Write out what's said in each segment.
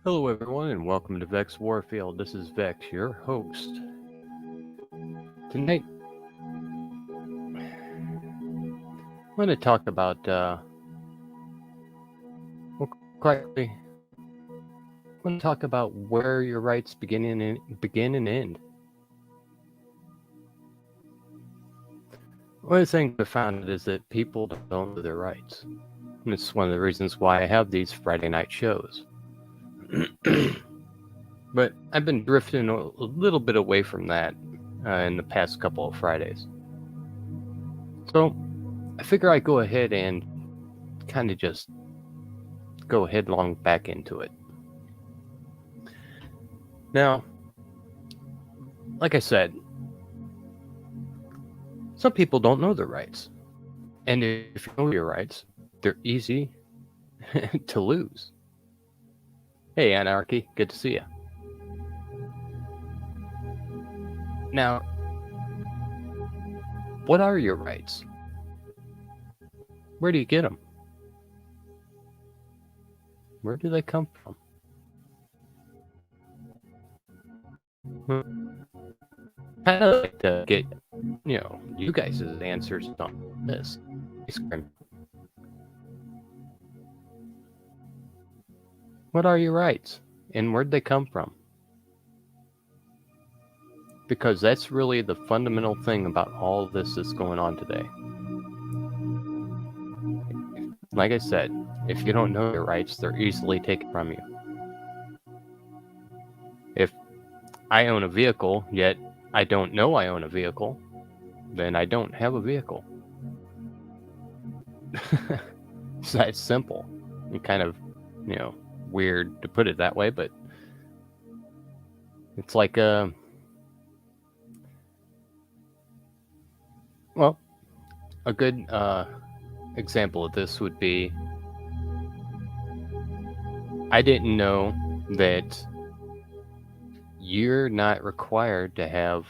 Hello, everyone, and welcome to Vex Warfield. This is Vex, your host. Tonight, I'm going to talk about, correctly, I'm going to talk about where your rights begin and end. One of the things I found is that people don't know their rights. And it's one of the reasons why I have these Friday night shows. But I've been drifting a little bit away from that in the past couple of Fridays. So I figure I go ahead and kind of just go headlong back into it. Now, like I said, some people don't know their rights. And if you know your rights, they're easy to lose. Hey, Anarchy, good to see you. Now, what are your rights? Where do you get them? Where do they come from? Kind of like to get, you guys' answers on this. What are your rights? And where'd they come from? Because that's really the fundamental thing about all of this that's going on today. Like I said, if you don't know your rights, they're easily taken from you. If I own a vehicle, yet I don't know I own a vehicle, then I don't have a vehicle. It's that simple. And kind of, weird to put it that way, but it's like a good example of this would be, I didn't know that you're not required to have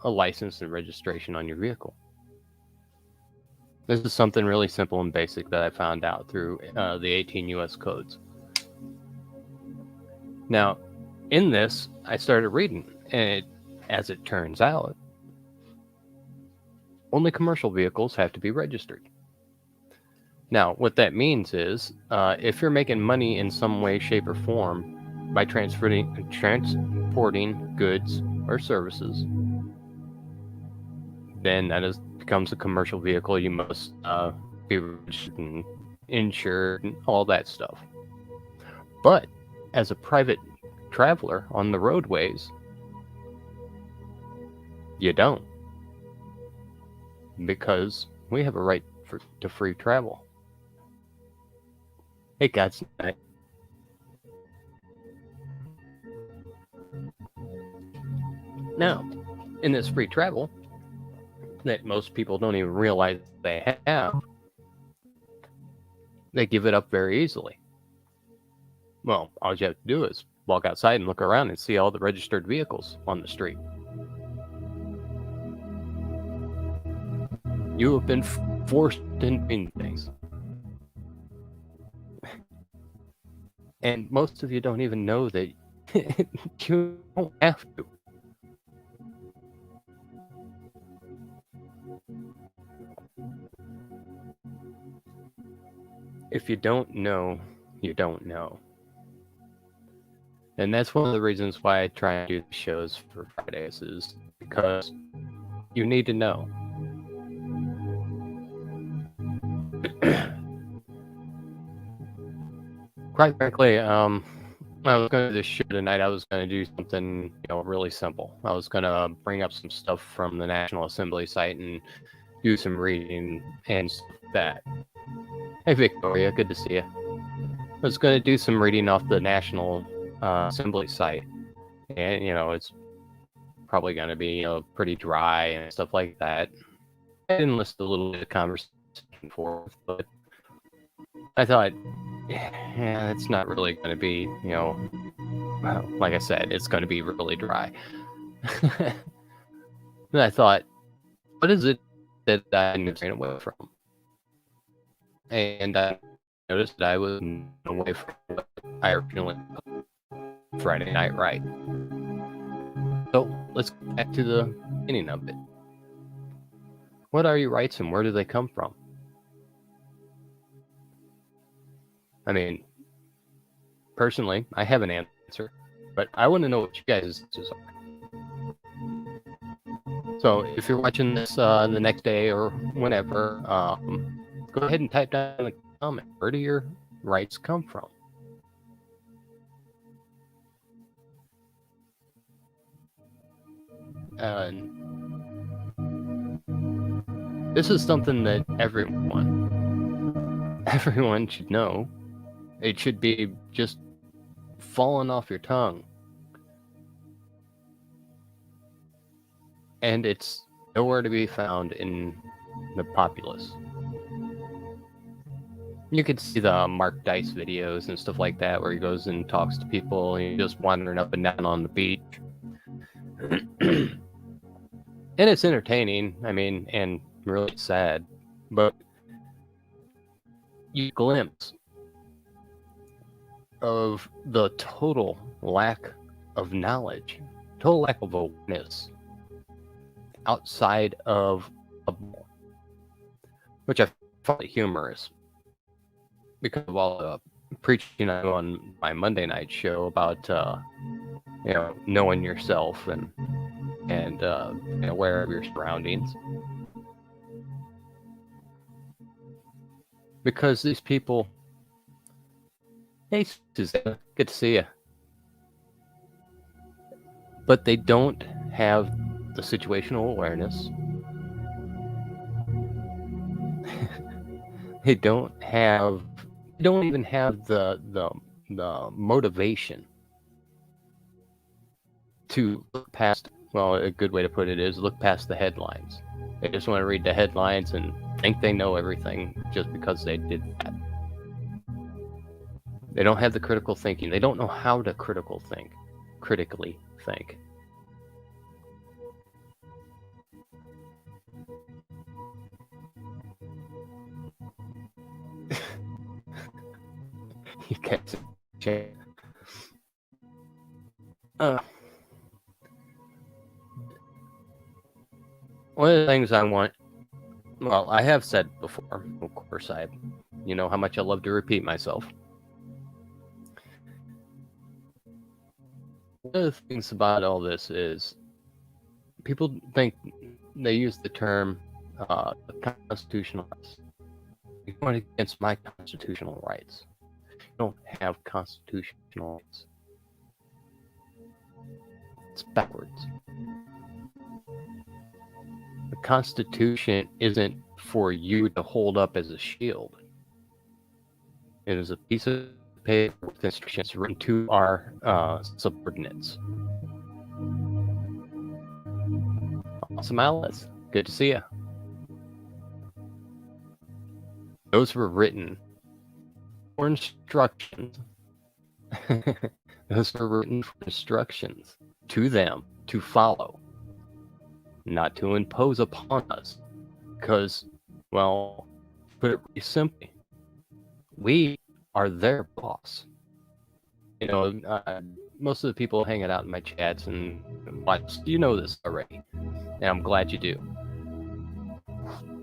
a license and registration on your vehicle. This is something really simple and basic that I found out through the 18 U.S. codes. Now, in this, I started reading, and as it turns out, only commercial vehicles have to be registered. Now, what that means is, if you're making money in some way, shape, or form by transporting goods or services, then that becomes a commercial vehicle. You must be registered and insured and all that stuff. But as a private traveler on the roadways, you don't, because we have a right to free travel. Hey, God's night. Now, in this free travel that most people don't even realize they have, they give it up very easily. Well, all you have to do is walk outside and look around and see all the registered vehicles on the street. You have been forced into doing things. And most of you don't even know that you don't have to. If you don't know, you don't know. And that's one of the reasons why I try and do the shows for Fridays, is because you need to know. Quite frankly, I was going to do this show tonight. I was going to do something, really simple. I was going to bring up some stuff from the National Assembly site and do some reading and stuff like that. Hey, Victoria, good to see you. I was going to do some reading off the National Assembly site, and it's probably going to be pretty dry and stuff like that. I didn't list a little bit of conversation forth, but I thought, yeah, it's not really going to be, like I said, it's going to be really dry. And I thought, what is it that I need to turn away from? And I noticed that I was away from what I originally Friday Night Right. So let's get back to the beginning of it. What are your rights and where do they come from? I mean, personally, I have an answer, but I want to know what you guys' answers are. So if you're watching this the next day or whenever, go ahead and type down in the comment, where do your rights come from? This is something that everyone should know. It should be just falling off your tongue. And it's nowhere to be found in the populace. You could see the Mark Dice videos and stuff like that where he goes and talks to people and he's just wandering up and down on the beach. And it's entertaining, I mean, and really sad, but you glimpse of the total lack of knowledge, total lack of awareness outside of a bubble, which I find humorous because of all the preaching I do on my Monday night show about knowing yourself and aware of your surroundings. Because these people, hey Susanna, good to see you. But they don't have the situational awareness. They don't even have the motivation to look past. Well, a good way to put it is look past the headlines. They just want to read the headlines and think they know everything just because they did that. They don't have the critical thinking. They don't know how to critically think. You can't change. One of the things I want, well, I have said before, of course, you know how much I love to repeat myself. One of the things about all this is people think they use the term constitutional rights. You're going against my constitutional rights. You don't have constitutional rights. It's backwards. The Constitution isn't for you to hold up as a shield. It is a piece of paper with instructions written to our subordinates. Awesome, Alice. Good to see you. Those were written for instructions. Those were written for instructions to them to follow, not to impose upon us. Because, well, put it really simply, we are their boss. You know, most of the people hanging out in my chats and watch, you know this already, and I'm glad you do.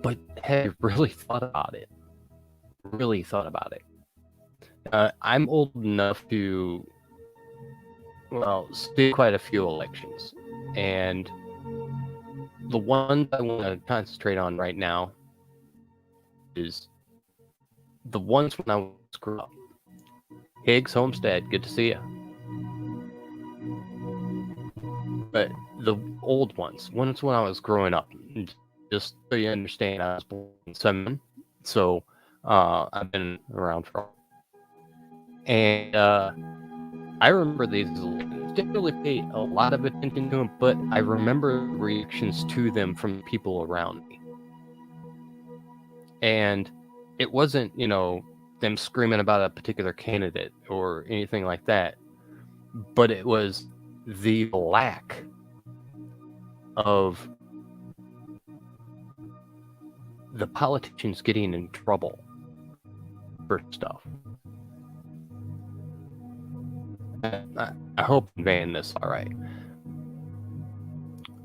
But have you really thought about it? Really thought about it? I'm old enough to, well, see quite a few elections, and the one I want to concentrate on right now is the ones when I was growing up. Higgs Homestead, good to see you. But the old ones when I was growing up, just so you understand, I was born in 7, so I've been around for a while. And I remember these elections. Didn't really pay a lot of attention to them, but I remember reactions to them from people around me. And it wasn't, you know, them screaming about a particular candidate or anything like that, but it was the lack of the politicians getting in trouble for stuff. I hope I'm conveying this all right.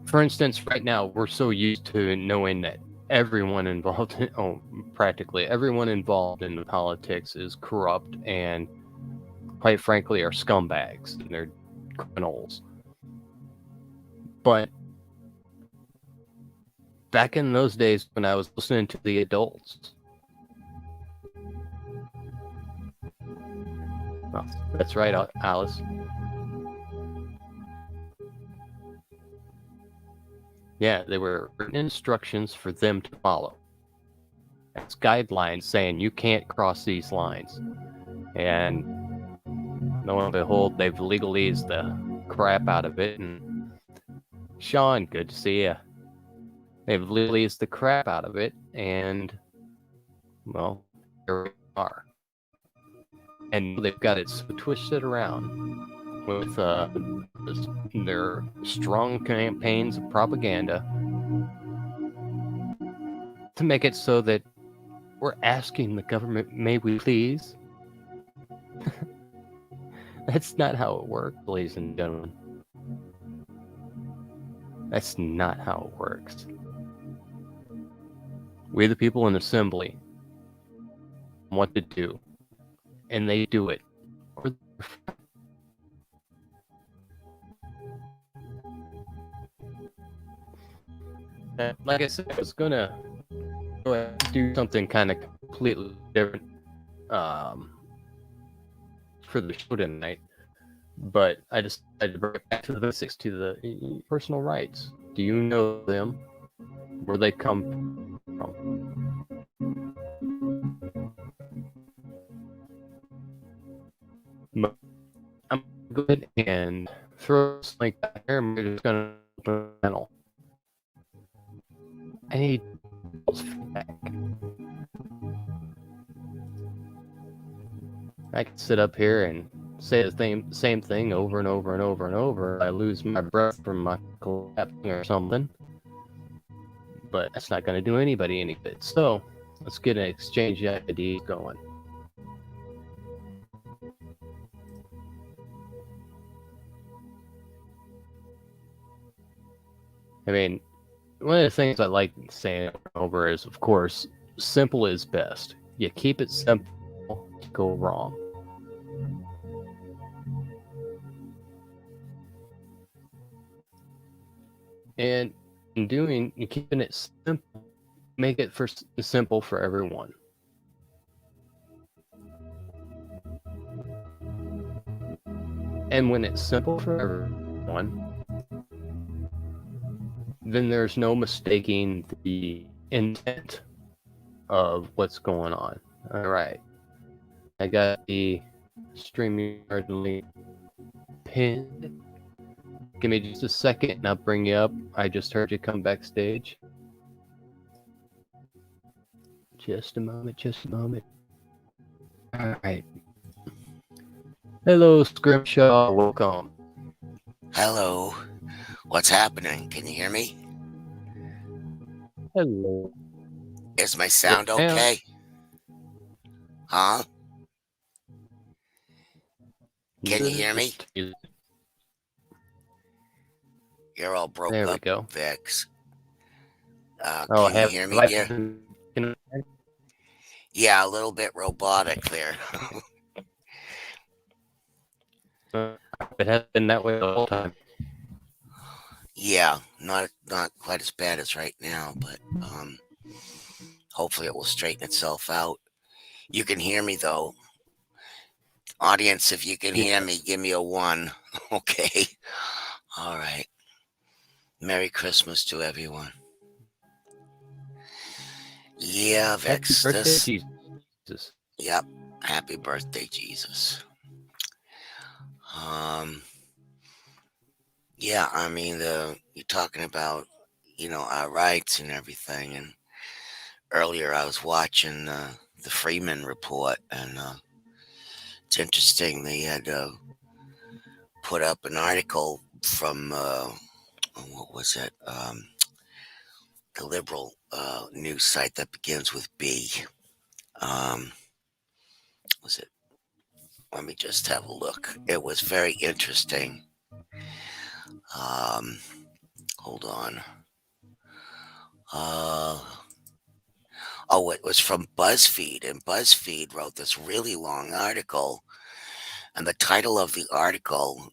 For instance, right now we're so used to knowing that everyone involved practically everyone involved in the politics is corrupt and, quite frankly, are scumbags and they're criminals. But back in those days when I was listening to the adults, well, that's right, Alice. Yeah, they were written instructions for them to follow. It's guidelines saying you can't cross these lines. And lo and behold, they've legalese the crap out of it. And Sean, good to see you. They've legalese the crap out of it, and well, here we are. And they've got it so twisted around with their strong campaigns of propaganda to make it so that we're asking the government, may we please? That's not how it works, ladies and gentlemen. That's not how it works. We, the people in assembly, want to do, and they do it. Like I said, I was gonna go ahead and do something kind of completely different for the show tonight, but I decided to bring it back to the basics, to the personal rights. Do you know them? Where they come from? But I'm gonna go ahead and throw this link back here. I'm just gonna open the panel. I need feedback. I can sit up here and say the same thing over and over and over and over. I lose my breath from my collapsing or something. But that's not going to do anybody any good. So let's get an exchange of ideas going. I mean, one of the things I like saying over is, of course, simple is best. You keep it simple, you go wrong. And in keeping it simple, make it simple for everyone. And when it's simple for everyone, then there's no mistaking the intent of what's going on. All right. I got the StreamYard link pinned. Give me just a second and I'll bring you up. I just heard you come backstage. Just a moment. All right. Hello, Scrimshaw. Welcome. Hello. What's happening? Can you hear me? Hello. Is my sound okay? Huh? Can you hear me? You're all broke there up, we go. Vex. Can you hear me, dear? Yeah, a little bit robotic there. It has been that way the whole time. Yeah, not quite as bad as right now, but hopefully it will straighten itself out. You can hear me though. Audience, if you can hear me, give me a 1. Okay. All right. Merry Christmas to everyone. Yeah, Vex. Happy birthday, Jesus. Yep. Happy birthday, Jesus. Yeah, I mean, you're talking about, our rights and everything. And earlier I was watching the Freeman Report, and it's interesting. They had put up an article from, what was it? The liberal news site that begins with B. Was it Let me just have a look. It was very interesting. Um, hold on. Uh, oh, it was from BuzzFeed, and BuzzFeed wrote this really long article, and the title of the article,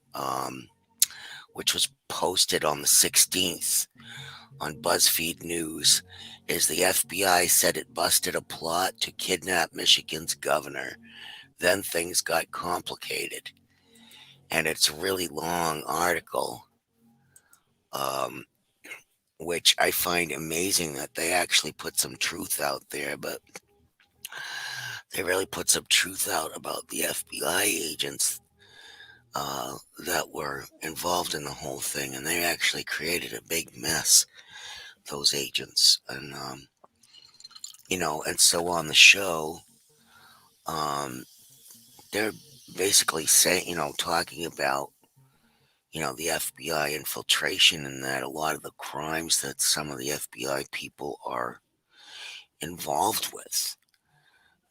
which was posted on the 16th on BuzzFeed News, is the FBI said it busted a plot to kidnap Michigan's governor. Then things got complicated. And it's a really long article, um, which I find amazing that they actually put some truth out there, but they really put some truth out about the FBI agents that were involved in the whole thing, and they actually created a big mess, those agents. And so on the show, um, they're basically saying, talking about, the FBI infiltration and that a lot of the crimes that some of the FBI people are involved with.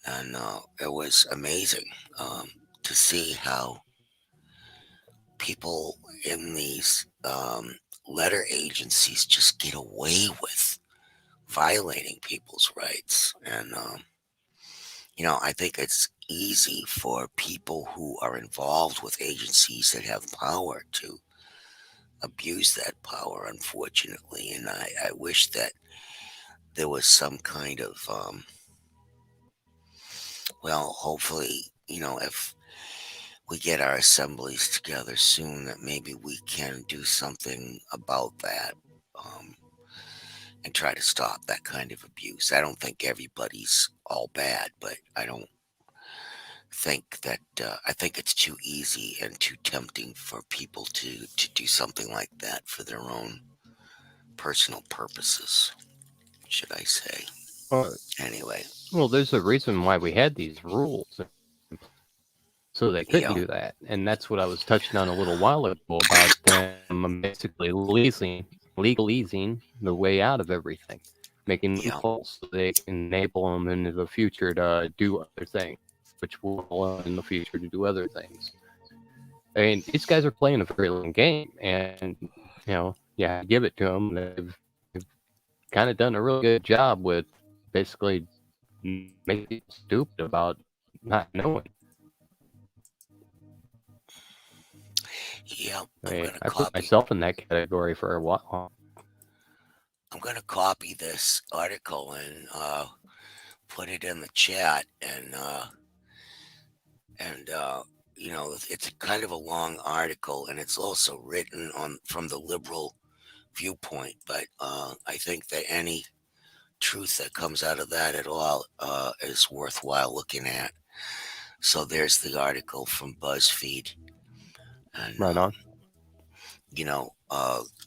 And it was amazing to see how people in these letter agencies just get away with violating people's rights. And, I think it's easy for people who are involved with agencies that have power to abuse that power, unfortunately. And I wish that there was some kind of, well, hopefully, if we get our assemblies together soon, that maybe we can do something about that, um, and try to stop that kind of abuse. I don't think everybody's all bad, but I don't think that I think it's too easy and too tempting for people to do something like that for their own personal purposes, should I say. Well, Anyway, well, there's a reason why we had these rules in place so they couldn't yeah, do that, and that's what I was touching on a little while ago about them basically legalizing the way out of everything, making yeah, loopholes so they can enable them into the future to do other things, which will allow them in the future to do other things. I mean, these guys are playing a very long game, and you have to give it to them. They've kind of done a really good job with basically making people stupid about not knowing. yeah. I mean, I put myself in that category for a while. I'm gonna copy this article and put it in the chat, and it's a kind of a long article, and it's also written on from the liberal viewpoint. But I think that any truth that comes out of that at all is worthwhile looking at. So there's the article from BuzzFeed, and Right on.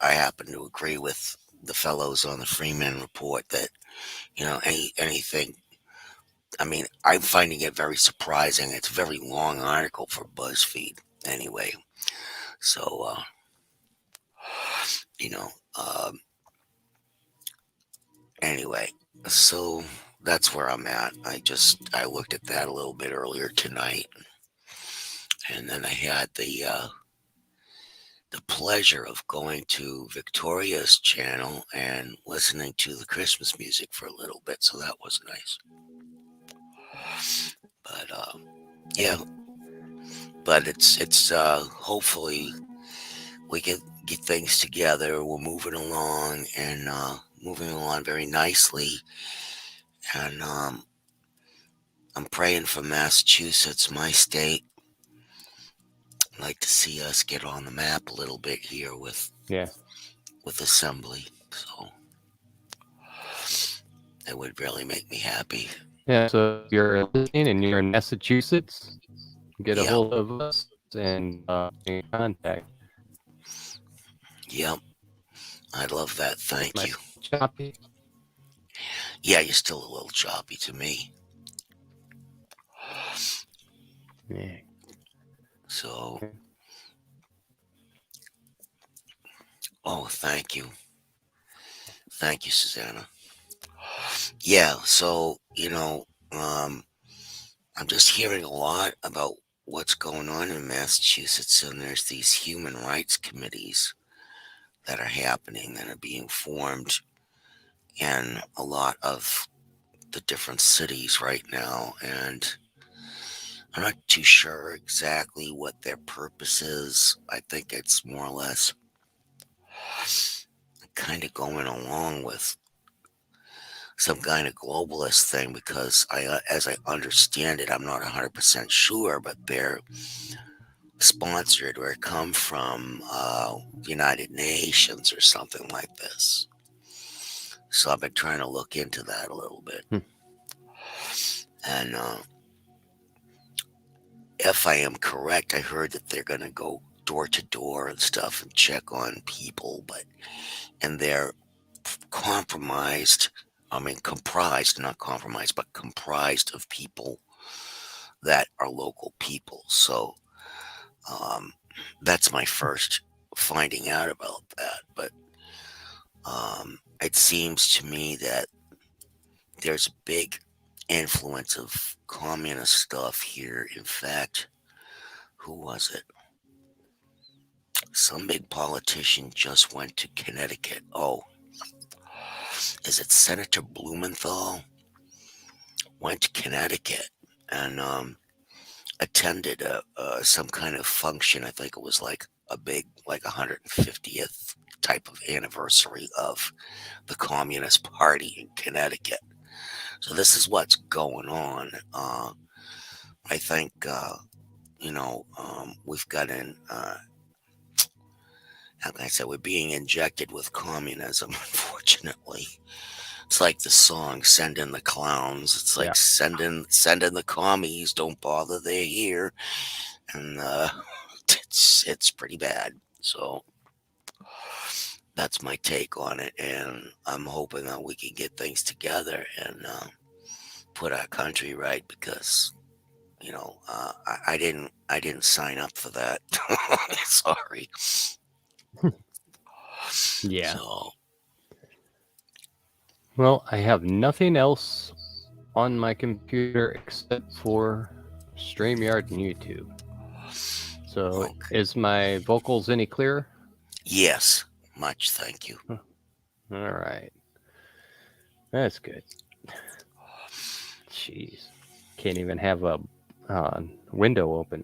I happen to agree with the fellows on the Freeman Report that anything. I mean, I'm finding it very surprising. It's a very long article for BuzzFeed, anyway. So you know, um, anyway, so that's where I'm at. I looked at that a little bit earlier tonight, and then I had the pleasure of going to Victoria's channel and listening to the Christmas music for a little bit. So that was nice. But yeah, Yeah. but it's hopefully we can get things together. We're moving along and moving along very nicely. And I'm praying for Massachusetts, my state. I'd like to see us get on the map a little bit here Yeah. with assembly. So it would really make me happy. Yeah. So if you're listening and you're in Massachusetts, get a Yeah, hold of us and be in contact. yeah, I'd love that. Am Thank I you. still choppy? Yeah, you're still a little choppy to me. Yeah. So, oh, thank you. Thank you, Susanna. Yeah, so, I'm just hearing a lot about what's going on in Massachusetts, and there's these human rights committees that are happening that are being formed in a lot of the different cities right now, and I'm not too sure exactly what their purpose is. I think it's more or less kind of going along with some kind of globalist thing because as I understand it, I'm not 100% sure, but they're sponsored or come from the United Nations or something like this. So I've been trying to look into that a little bit. Hmm. And if I am correct, I heard that they're going to go door to door and stuff and check on people, and they're compromised. I mean, comprised, not compromised, but comprised of people that are local people. So um, that's my first finding out about that. But it seems to me that there's a big influence of communist stuff here. In fact, who was it? Some big politician just went to Connecticut. Oh, is it Senator Blumenthal? Went to Connecticut and attended some kind of function. I think it was like a big, like 150th type of anniversary of the Communist Party in Connecticut. So this is what's going on. I think we've got an how can I say, we're being injected with communism. Unfortunately, it's like the song "Send in the Clowns." It's Yeah. like send in the commies. Don't bother, they're here, and it's pretty bad. So that's my take on it, and I'm hoping that we can get things together and put our country right because I didn't sign up for that. Sorry. Yeah. So Well, I have nothing else on my computer except for StreamYard and YouTube. So, okay. is my vocals any clearer? Yes, much thank you. Huh. All right. That's good. Jeez. Can't even have a window open.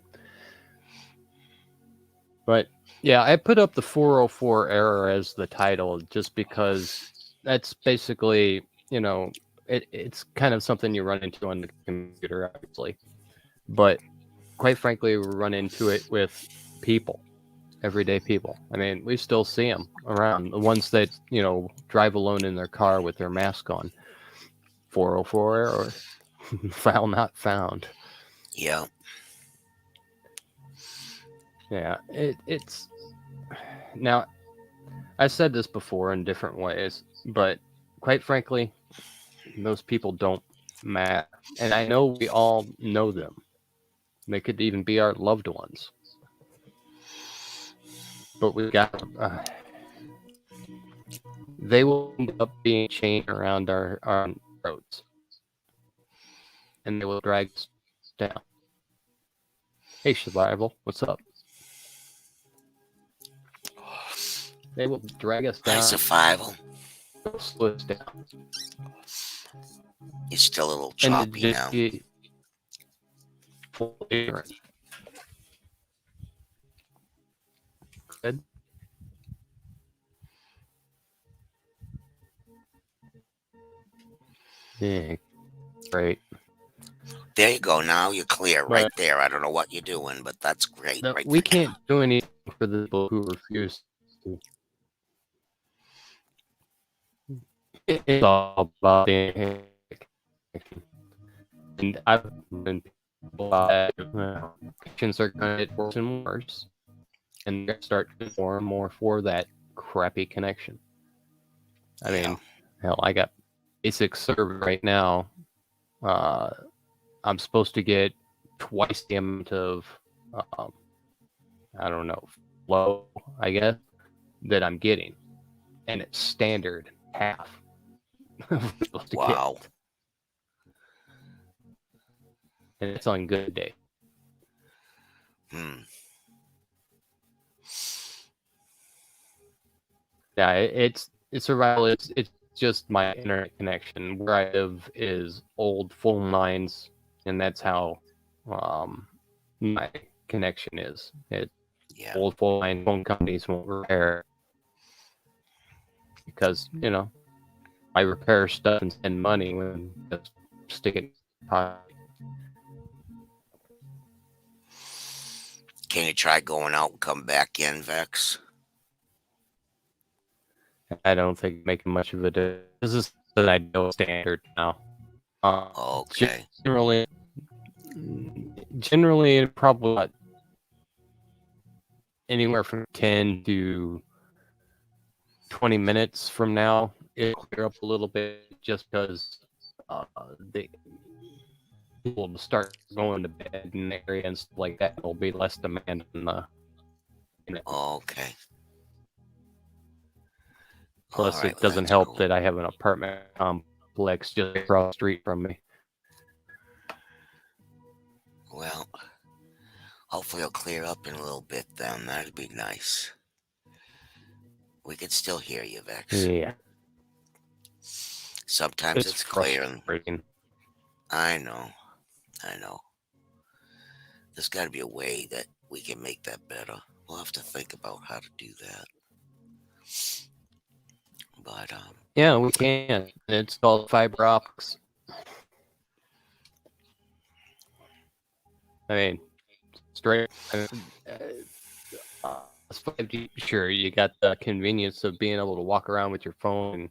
But yeah, I put up the 404 error as the title just because that's basically, it's kind of something you run into on the computer, obviously. But quite frankly, we run into it with people, everyday people. I mean, we still see them around. The ones that, drive alone in their car with their mask on. 404 error. File not found. Yeah, Yeah, it's now I said this before in different ways, but quite frankly, those people don't matter. And I know we all know them. They could even be our loved ones. But we got they will end up being chained around our throats. And they will drag us down. Hey, survival, what's up? They will drag us hi down, survival. slow us down. You're still a little And to choppy just now. be full ignorant. Good. Yeah, great. There you go. Now you're clear right But there. I don't know what you're doing, but that's great no, right we there. can't do anything for the people who refuse to. It's all about the and I've been people that patients are going to get worse and worse, and they start more and more for that crappy connection. I Yeah. mean, hell, I got basic service right now. Uh, I'm supposed to get twice the amount of, um, I don't know, flow, I guess, that I'm getting, and it's standard half of what I'm supposed to get, Wow. and it's on good day. Hmm. Yeah, it's survival. It's just my internet connection. Where I live is old phone lines, and that's how my connection is. It's Yeah. old phone line. Phone companies won't repair because I repair stuff and spend money when just stick it in my pocket. Can you try going out and come back in, Vex? I don't think making much of a difference. This is an ideal standard now. Okay. Generally, generally, it probably about anywhere from 10 to 20 minutes from now, it'll clear up a little bit just because the people will start going to bed in the area and stuff like that. There'll be less demand on the internet. Okay. All Plus, right. it Well, doesn't that's help cool. that I have an apartment complex just across the street from me. Well, hopefully it'll clear up in a little bit then. That'd be nice. We can still hear you, Vex. Yeah, Sometimes it's it's clear and frustrating. I know. I know. There's got to be a way that we can make that better. We'll have to think about how to do that. But Yeah, we can. It's called fiber optics. I mean, straight. It's 5G. Sure, you got the convenience of being able to walk around with your phone and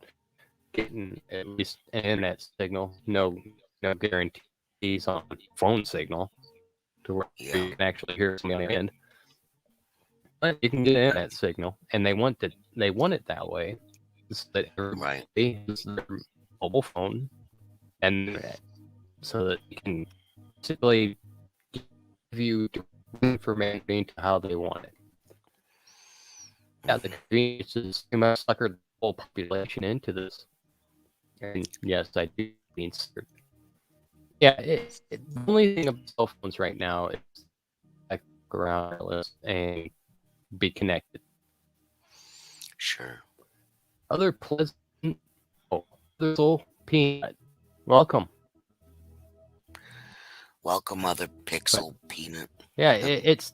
getting at least an internet signal. No guarantees on phone signal to where yeah, you can actually hear somebody on the end. But you can get an internet signal, and they want it that way, so that right. everybody has their mobile phone and internet, so that you can simply give you information into how they want it. Yeah, the Hmm. convenience is too much suckered the whole population into this. And yes, I do mean suckered. Yeah, the only thing about cell phones right now is I look around and be connected. Sure. Other pleasant, oh, other soul peanut. Welcome. Welcome, other But pixel peanut. yeah, it's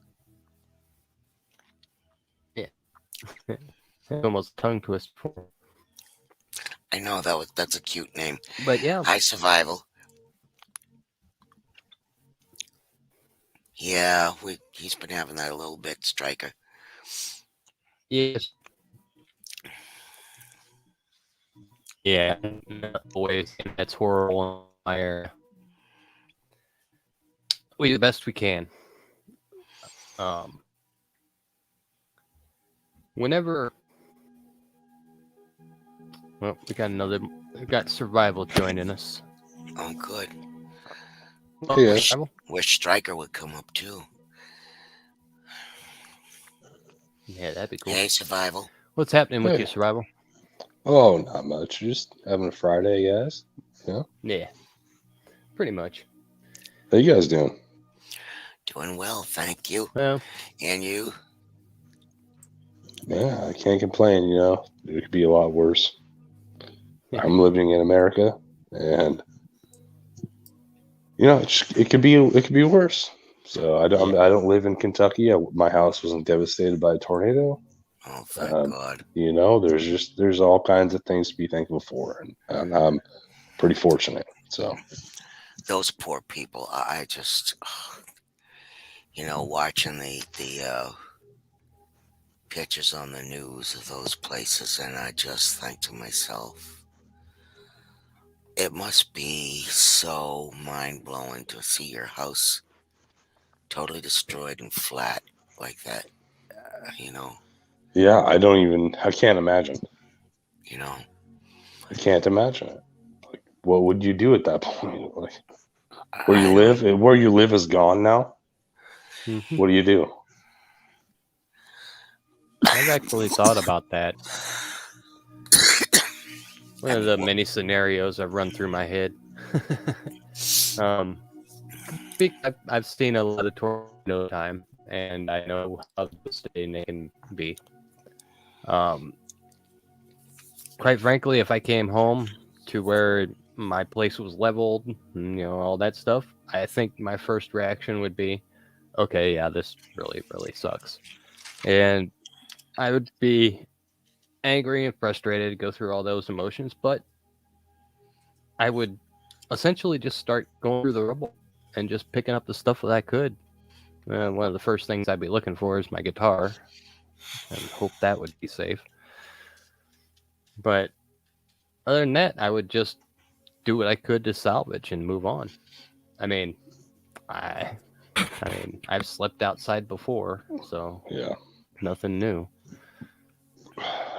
yeah, almost tongue twist for. I know that's a cute name. But yeah, Hi, survival. Yeah, he's been having that a little bit, Striker. yes, yeah, not always. And that's horrible in my area. We do the best we can. Um, whenever well, we got survival joining us. Oh, good. Welcome, Yeah. Wish survival. wish Striker would come up too. Yeah, that'd be cool. Hey, survival. What's happening with you, Hey. survival? Oh, not much. Just having a Friday, guys. Yeah. Yeah, pretty much. How you guys doing? Doing well, thank you. Well, And you? Yeah, I can't complain. It could be a lot worse. yeah, I'm living in America, and it could be worse. So yeah. I don't live in Kentucky. My house wasn't devastated by a tornado. Oh, thank Um, God. there's all kinds of things to be thankful for, and I'm pretty fortunate. So Those poor people. I just, watching the pictures on the news of those places, and I just think to myself, it must be so mind blowing to see your house totally destroyed and flat like that. You know, yeah, I can't imagine. you know. I can't imagine it. Like, what would you do at that point? Like, I don't. where you live is gone now. hmm What do you do? I've actually thought about that. One I of mean, the what? many scenarios I've run through my head. um, I've seen a lot of tornado time, and I know how devastating they can be. Um, quite frankly, if I came home to where my place was leveled, and, all that stuff, I think my first reaction would be, okay, yeah, this really, really sucks. And I would be angry and frustrated, go through all those emotions, but I would essentially just start going through the rubble and just picking up the stuff that I could. One of the first things I'd be looking for is my guitar and hope that would be safe. But other than that, I would just do what I could to salvage and move on. I mean, I, I've slept outside before, so Yeah. nothing new.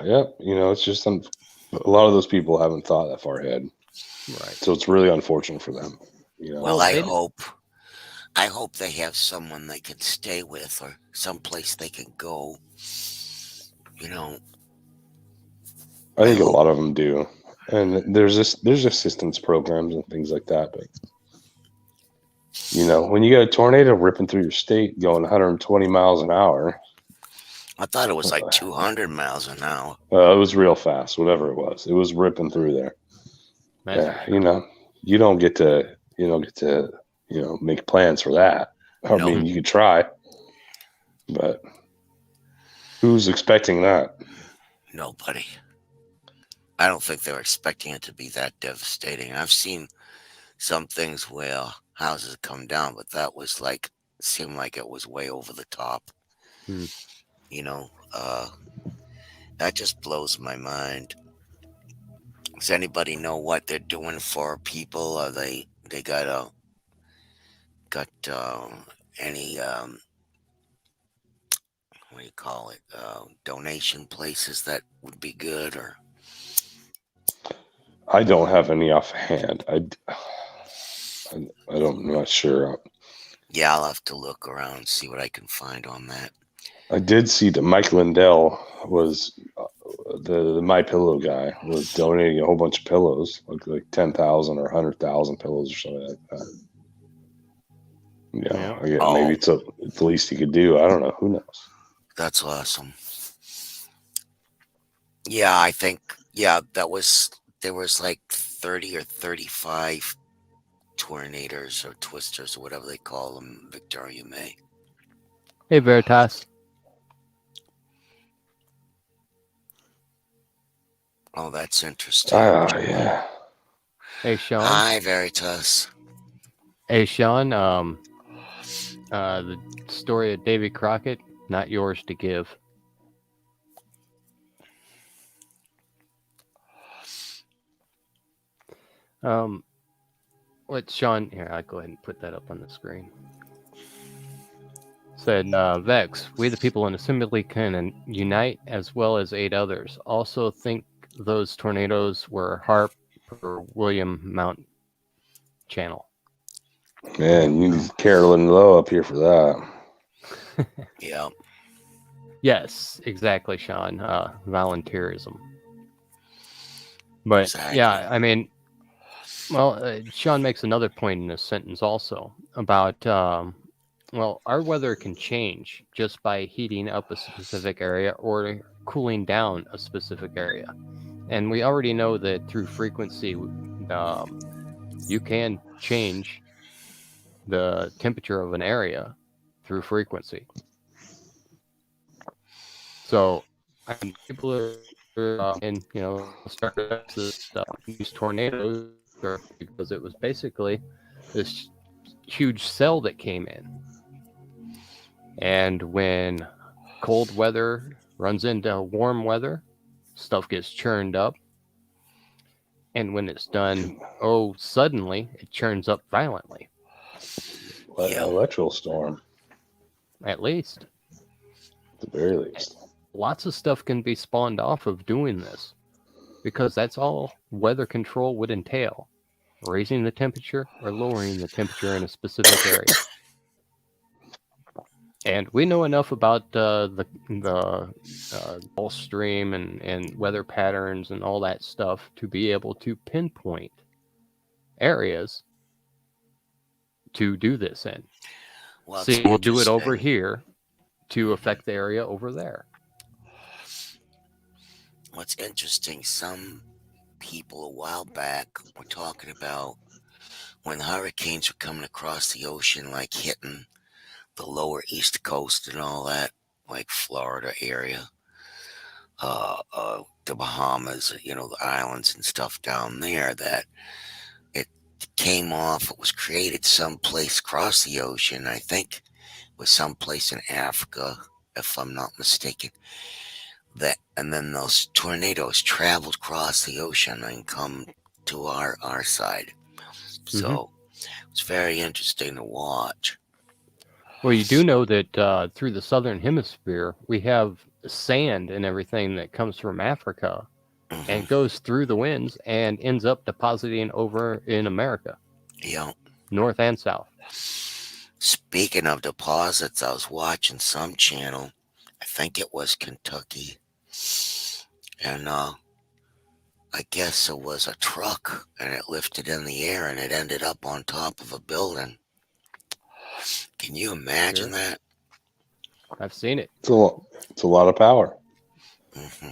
Yeah. It's just a lot of those people haven't thought that far ahead. Right. So it's really unfortunate for them. Well, I hope they have someone they can stay with or someplace they can go. I think a hope- lot of them do. And there's assistance programs and things like that. But when you got a tornado ripping through your state going 120 miles an hour, I thought it was like 200 miles an hour. it was real fast. Whatever it was ripping through there. That's You don't get to make plans for that. I No. mean, you could try, but who's expecting that? Nobody. I don't think they were expecting it to be that devastating. I've seen some things where houses come down, but that was seemed like it was way over the top. Hmm. That just blows my mind. Does anybody know what they're doing for people? Are they got any what do you call it? Donation places that would be good, or I don't have any offhand. I'm not sure. yeah, I'll have to look around and see what I can find on that. I did see that Mike Lindell was the My Pillow guy was donating a whole bunch of pillows, like 10,000 or 100,000 pillows or something like that. Yeah. Again, Oh. maybe it's the least he could do. I don't know. Who knows? That's awesome. Yeah, I think there was like 30 or 35 tornadoes or twisters or whatever they call them, Victoria May. Hey, Veritas. Oh, that's interesting. Yeah. Hey, Sean. Hi, Veritas. Hey, Sean. The story of Davy Crockett, not yours to give. What Sean? Here, I'll go ahead and put that up on the screen. Said Vex, we the people in Assembly can unite as well as aid others. Also think those tornadoes were Harp or William Mount channel. Man, you need Carolyn Lowe up here for that. Yeah. Yes, exactly, Sean. Volunteerism. But Exactly. yeah, I mean, well, Sean makes another point in this sentence also about, well, our weather can change just by heating up a specific area or cooling down a specific area. And we already know that through frequency, you can change the temperature of an area through frequency. So, I mean, people are start to use tornadoes because it was basically this huge cell that came in. And when cold weather runs into warm weather, stuff gets churned up. And when it's done, suddenly it churns up violently. Yeah. Electrical storm, At least. at the very least. Lots of stuff can be spawned off of doing this, because that's all weather control would entail: raising the temperature or lowering the temperature in a specific area. And we know enough about the Gulf Stream and weather patterns and all that stuff to be able to pinpoint areas to do this in. Well, See, we'll do it over here, to affect the area over there. What's interesting, some people a while back were talking about when hurricanes were coming across the ocean, like hitting the lower East Coast and all that, like Florida area, the Bahamas, the islands and stuff down there, that it came off, it was created someplace across the ocean. I think it was someplace in Africa, if I'm not mistaken. And then those tornadoes traveled across the ocean and come to our side. So it's very interesting to watch. Well, you do know that through the southern hemisphere, we have sand and everything that comes from Africa and goes through the winds and ends up depositing over in America. Yeah. North and south. Speaking of deposits, I was watching some channel. I think it was Kentucky. And I guess it was a truck, and it lifted in the air, and it ended up on top of a building. Can you imagine that? I've seen it. It's a lot of power.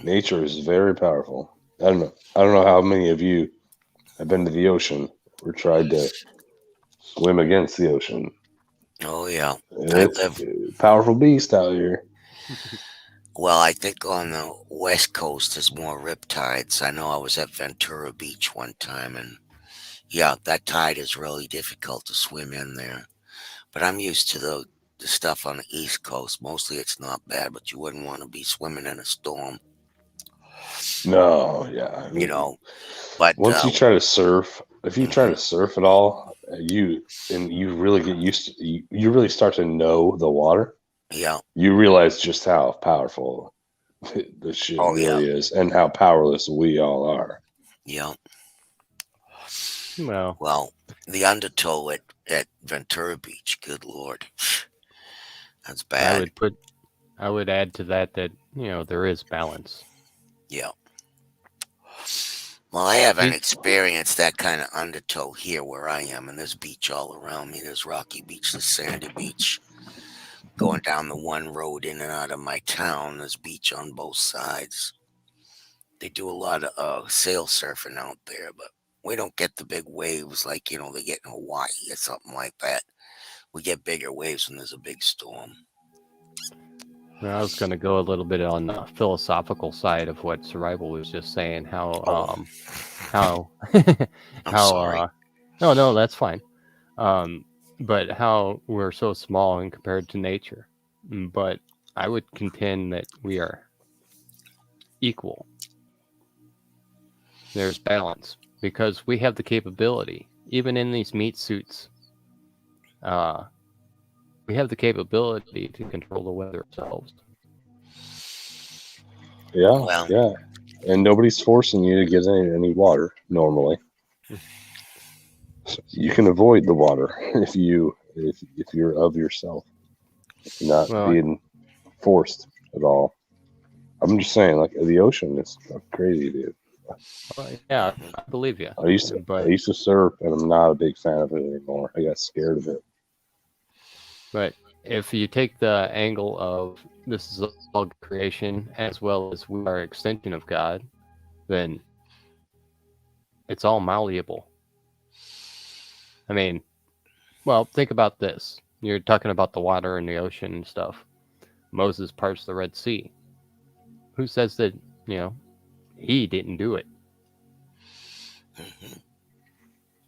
Nature is very powerful. I don't know how many of you have been to the ocean or tried to swim against the ocean. Oh, yeah. It's a powerful beast out here. Well, I think on the West Coast there's more riptides. I know I was at Ventura Beach one time, and yeah, that tide is really difficult to swim in there. But I'm used to the stuff on the East Coast. Mostly it's not bad, but you wouldn't want to be swimming in a storm. No, yeah. I mean, but once you try to surf, if you try to surf at all, you really get used to, you really start to know the water. Yeah. You realize just how powerful the shit really is, and how powerless we all are. Yeah. Well, the undertow at Ventura Beach, good Lord. That's bad. I would add to that there is balance. Yeah. Well, I haven't experienced that kind of undertow here where I am, and there's beach all around me. There's Rocky Beach, there's Sandy Beach. Going down the one road in and out of my town, there's beach on both sides. They do a lot of sail surfing out there, but we don't get the big waves like, they get in Hawaii or something like that. We get bigger waves when there's a big storm. I was going to go a little bit on the philosophical side of what Survival was just saying. I'm sorry. No, that's fine. But how we're so small and compared to nature. But I would contend that we are equal. There's balance because we have the capability, even in these meat suits. We have the capability to control the weather ourselves. Yeah. And nobody's forcing you to get any water normally. So you can avoid the water if you're of yourself, not being forced at all. I'm just saying, like, the ocean is crazy, dude. Yeah, I believe you. I used to surf, and I'm not a big fan of it anymore. I got scared of it. But if you take the angle of this is all creation as well as we are an extension of God, then it's all malleable. I mean, well, think about this. You're talking about the water and the ocean and stuff. Moses parts the Red Sea. Who says that, he didn't do it?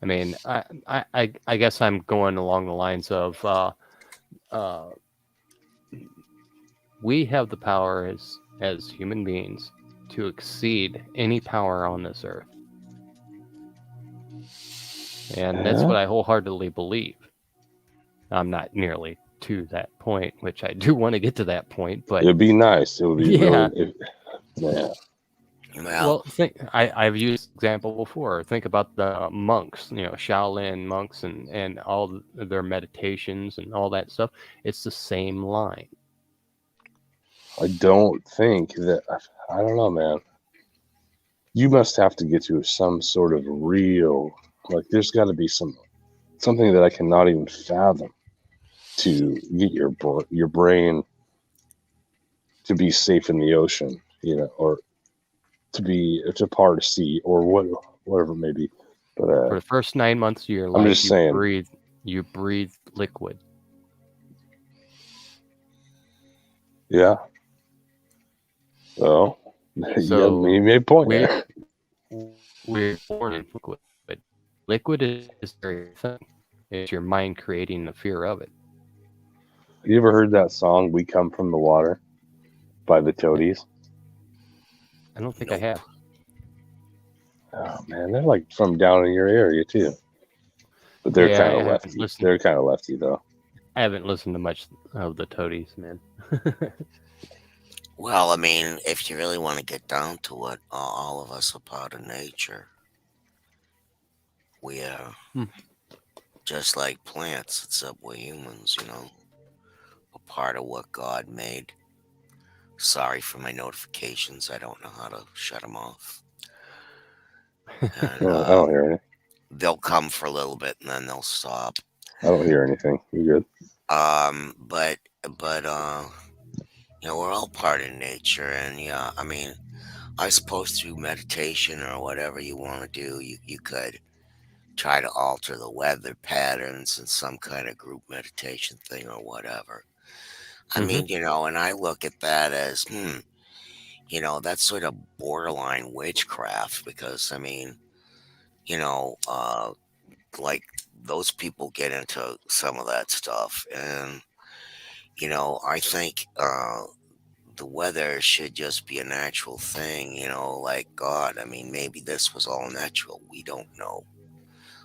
I mean, I guess I'm going along the lines of we have the power as human beings to exceed any power on this earth. And that's what I wholeheartly believe. I'm not nearly to that point, which I do want to get to that point, but it'd be nice. It would be really, Well, I've used this example before. Think about the monks, Shaolin monks and all their meditations and all that stuff. It's the same line. I don't think that. I don't know, man. You must have to get to some sort of real, like, there's got to be something that I cannot even fathom to get your brain to be safe in the ocean, or to part a sea or whatever it may be. But For the first 9 months of your I'm life, just saying, you breathe liquid. yeah. Well, So you made a point we there. we're born in liquid. Liquid is a scary thing. It's your mind creating the fear of it. You ever heard that song "We Come from the Water" by the Toadies? I don't think I Nope. have. Oh man, they're like from down in your area too. But they're Yeah, kind I of haven't lefty. listened. They're kind of lefty though. I haven't listened to much of the Toadies, man. Well, I mean, if you really want to get down to it, all of us are part of nature. We are Hmm. just like plants, except we're humans, a part of what God made. Sorry for my notifications. I don't know how to shut them off. And I don't hear any. they'll come for a little bit and then they'll stop. I don't hear anything. You're good. But we're all part of nature, and yeah, I mean, I suppose through meditation or whatever you want to do, you could try to alter the weather patterns in some kind of group meditation thing or whatever. I Hmm. mean, and I look at that as, that's sort of borderline witchcraft because, I mean, you know, uh, like those people get into some of that stuff. And, I think the weather should just be a natural thing, like God. I mean, maybe this was all natural. We don't know.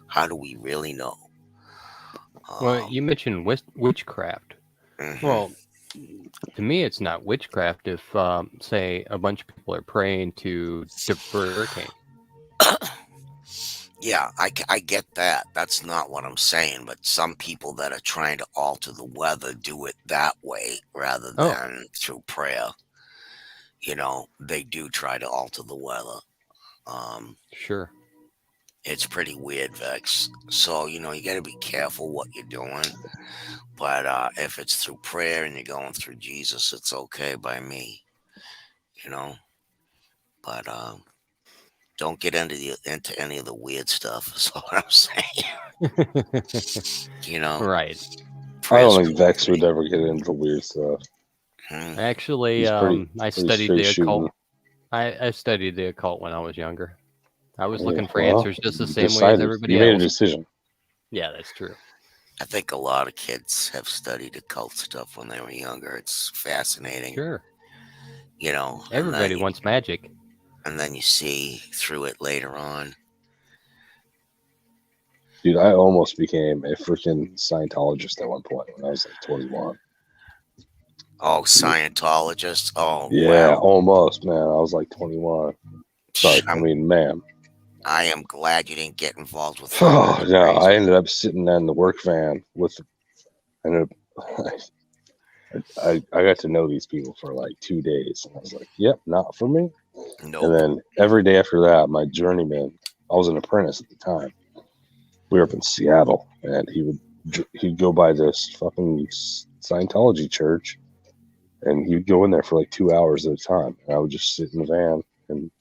How do we really know? Well, Um, you mentioned witchcraft. mhm. Well, to me, it's not witchcraft if, say, a bunch of people are praying to divert a hurricane. Yeah, I get that. That's not what I'm saying. But some people that are trying to alter the weather do it that way rather Oh, than through prayer. They do try to alter the weather. Um, sure. it's pretty weird, Vex. So, you got to be careful what you're doing. But if it's through prayer and you're going through Jesus, it's okay by me, you know. But don't get into any of the weird stuff. Is what I'm saying. You know, Right. I prayer's don't think cool with Vex would me. ever get into weird stuff. Hmm. Actually, He's I pretty studied straight the shooting. occult. I studied the occult when I was younger. I was Yeah, looking for well, answers just the you same way as decided. You everybody made a else. decision. Yeah, that's true. I think a lot of kids have studied occult stuff when they were younger. It's fascinating, Sure. you know, and then Everybody you, wants magic. and then you see through it later on. Dude, I almost became a freaking Scientologist at one point when I was like 21. Oh, Scientologists. Oh, Yeah, wow. almost, man. I was like 21. Sorry, I I'm mean, ma'am. I am glad you didn't get involved with them. Oh, That's no, I crazy. ended up sitting in the work van with. I ended up, I got to know these people for like 2 days, and I was like, "Yep, not for me." And Nope. then every day after that, my journeyman, I was an apprentice at the time. We were up in Seattle, and he'd go by this fucking Scientology church, and he'd go in there for like 2 hours at a time. And I would just sit in the van, and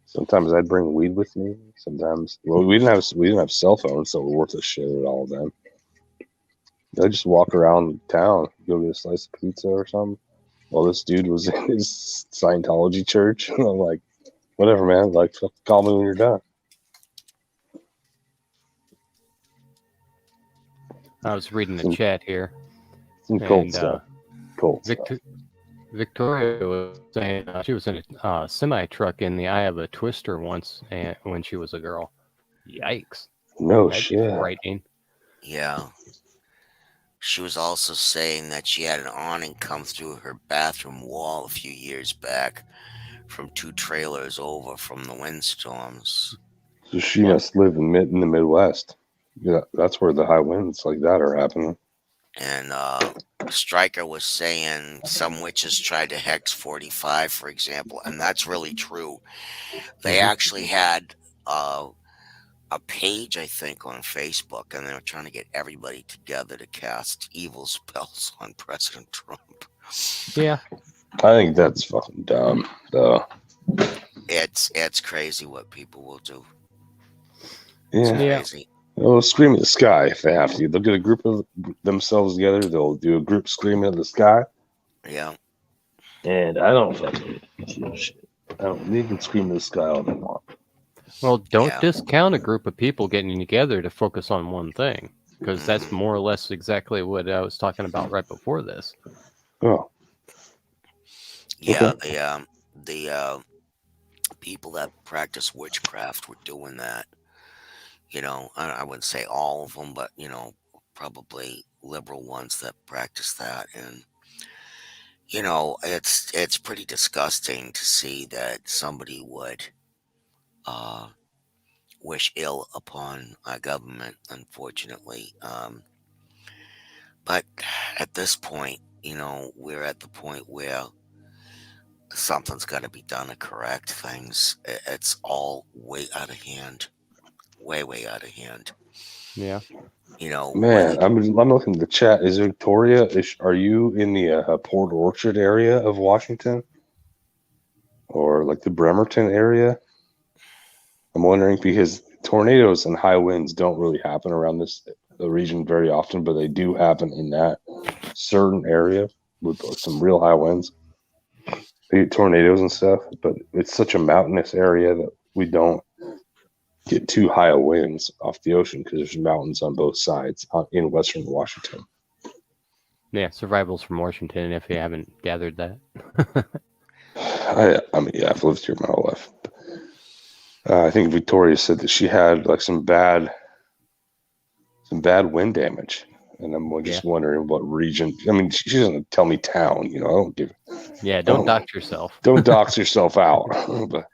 sometimes I'd bring weed with me. Sometimes, well, we didn't have cell phones, so it worth a shit at all then. I just walk around town, go get a slice of pizza or something. Well, this dude was in his Scientology church, and I'm like, whatever, man. Like, call me when you're done. I was reading the Some chat here, some cold and stuff. Cold stuff. Victoria was saying she was in a semi truck in the eye of a twister once, and when she was a girl. Yikes! No That'd be shit. frightening. Yeah. She was also saying that she had an awning come through her bathroom wall a few years back from two trailers over from the windstorms. So she Yeah. must live in the Midwest. Yeah, that's where the high winds like that are happening. And Stryker was saying some witches tried to hex 45, for example, and that's really true. They Hmm. actually had a page, I think, on Facebook, and they were trying to get everybody together to cast evil spells on President Trump. Yeah. I think that's fucking dumb, though. It's crazy what people will do. Yeah. It's crazy. They'll scream at the sky if they have to. They'll get a group of themselves together. They'll do a group screaming at the sky. Yeah. And I don't fucking shit. I don't. They can scream at the sky all they want. Well, don't Yeah. discount a group of people getting together to focus on one thing, because that's more or less exactly what I was talking about right before this. Oh. Yeah. Okay. The people that practice witchcraft were doing that. I wouldn't say all of them, but probably liberal ones that practice that. And it's pretty disgusting to see that somebody would wish ill upon our government, unfortunately. But at this point, we're at the point where something's got to be done to correct things. It's all way out of hand, way out of hand. Yeah. Man, I'm looking at the chat. Is Victoria? Are you in the Port Orchard area of Washington, or like the Bremerton area? I'm wondering because tornadoes and high winds don't really happen around the region very often, but they do happen in that certain area with like some real high winds. They get tornadoes and stuff, but it's such a mountainous area that we don't get too high of winds off the ocean because there's mountains on both sides in western Washington. Yeah, survivals from Washington, if you haven't gathered that. I mean, yeah, I've lived here my whole life. I think Victoria said that she had like some bad wind damage, and I'm just wondering what region. I mean, she doesn't tell me town. I don't give. Yeah, don't dox yourself. Don't dox yourself out. But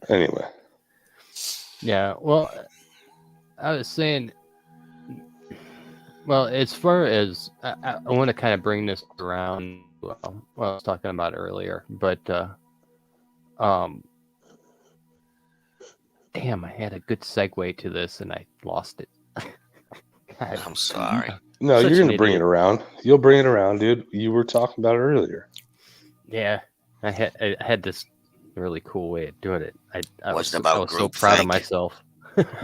anyway. Yeah, well, I was saying. Well, as far as I want to kind of bring this around. Well, I was talking about earlier, but damn, I had a good segue to this and I lost it. I'm sorry. No, you're going to bring it around. You'll bring it around, dude. You were talking about it earlier. Yeah, I had this really cool way of doing it. I was so think? proud of myself.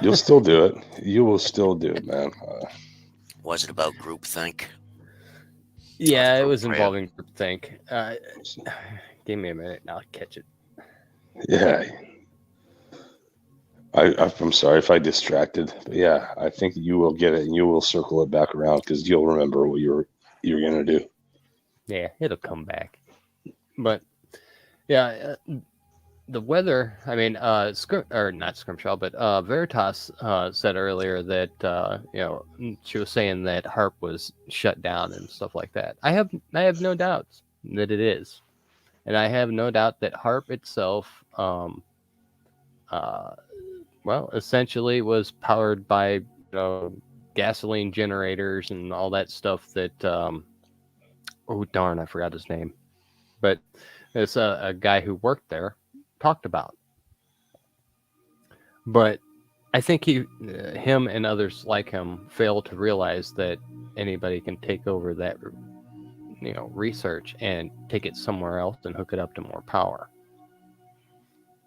You'll still do it. You will still do it, man. Was it about groupthink? Yeah, it was involving groupthink. Give me a minute and I'll catch it. Yeah. I'm sorry if I distracted, but yeah, I think you will get it and you will circle it back around because you'll remember what you're gonna do. Yeah, it'll come back. But yeah, the weather. I mean, not Scrimshaw, but Veritas said earlier that she was saying that HARP was shut down and stuff like that. I have no doubts that it is, and I have no doubt that HARP itself, essentially was powered by gasoline generators and all that stuff that. Oh darn, I forgot his name, but it's a guy who worked there. Talked about, but I think him and others like him fail to realize that anybody can take over that research and take it somewhere else and hook it up to more power.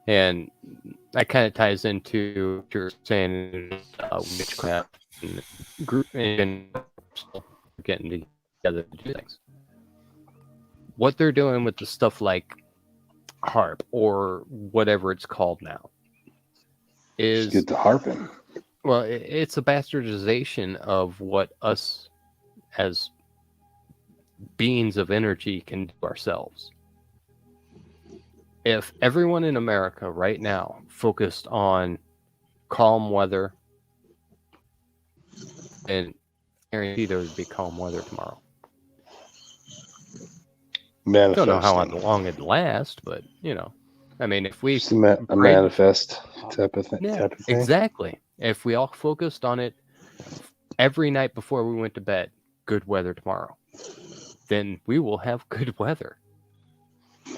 And that kind of ties into what you're saying, witchcraft and group and getting together to do things. What they're doing with the stuff like HARP or whatever it's called now is get the harping. Well, it's a bastardization of what us as beings of energy can do ourselves. If everyone in America right now focused on calm weather, and I guarantee there would be calm weather tomorrow. I don't know how long it'd last, but I mean, if we a manifest type of thing. Yeah, exactly. If we all focused on it every night before we went to bed, good weather tomorrow, then we will have good weather.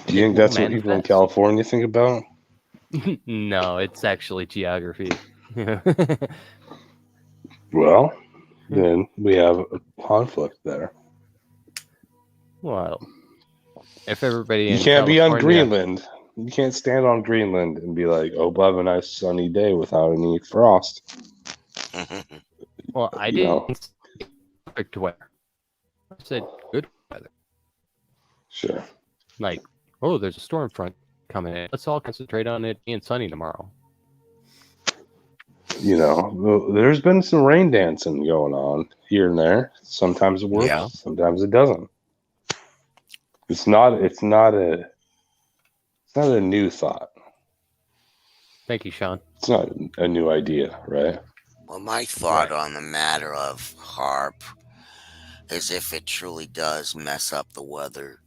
Do you think that's what people in California think about? No, it's actually geography. Well, then we have a conflict there. Well, if everybody You in can't be on California, Greenland. You can't stand on Greenland and be like, "Oh, we'll have a nice sunny day without any frost." well, I You know, didn't say perfect weather. I said good weather. sure. Like, oh, there's a storm front coming in. Let's all concentrate on it being sunny tomorrow. You know, there's been some rain dancing going on here and there. Sometimes it works, Yeah. sometimes it doesn't. It's not a new thought. Thank you, Sean. It's not a new idea, right? Well, my thought Right. on the matter of HARP is if it truly does mess up the weather,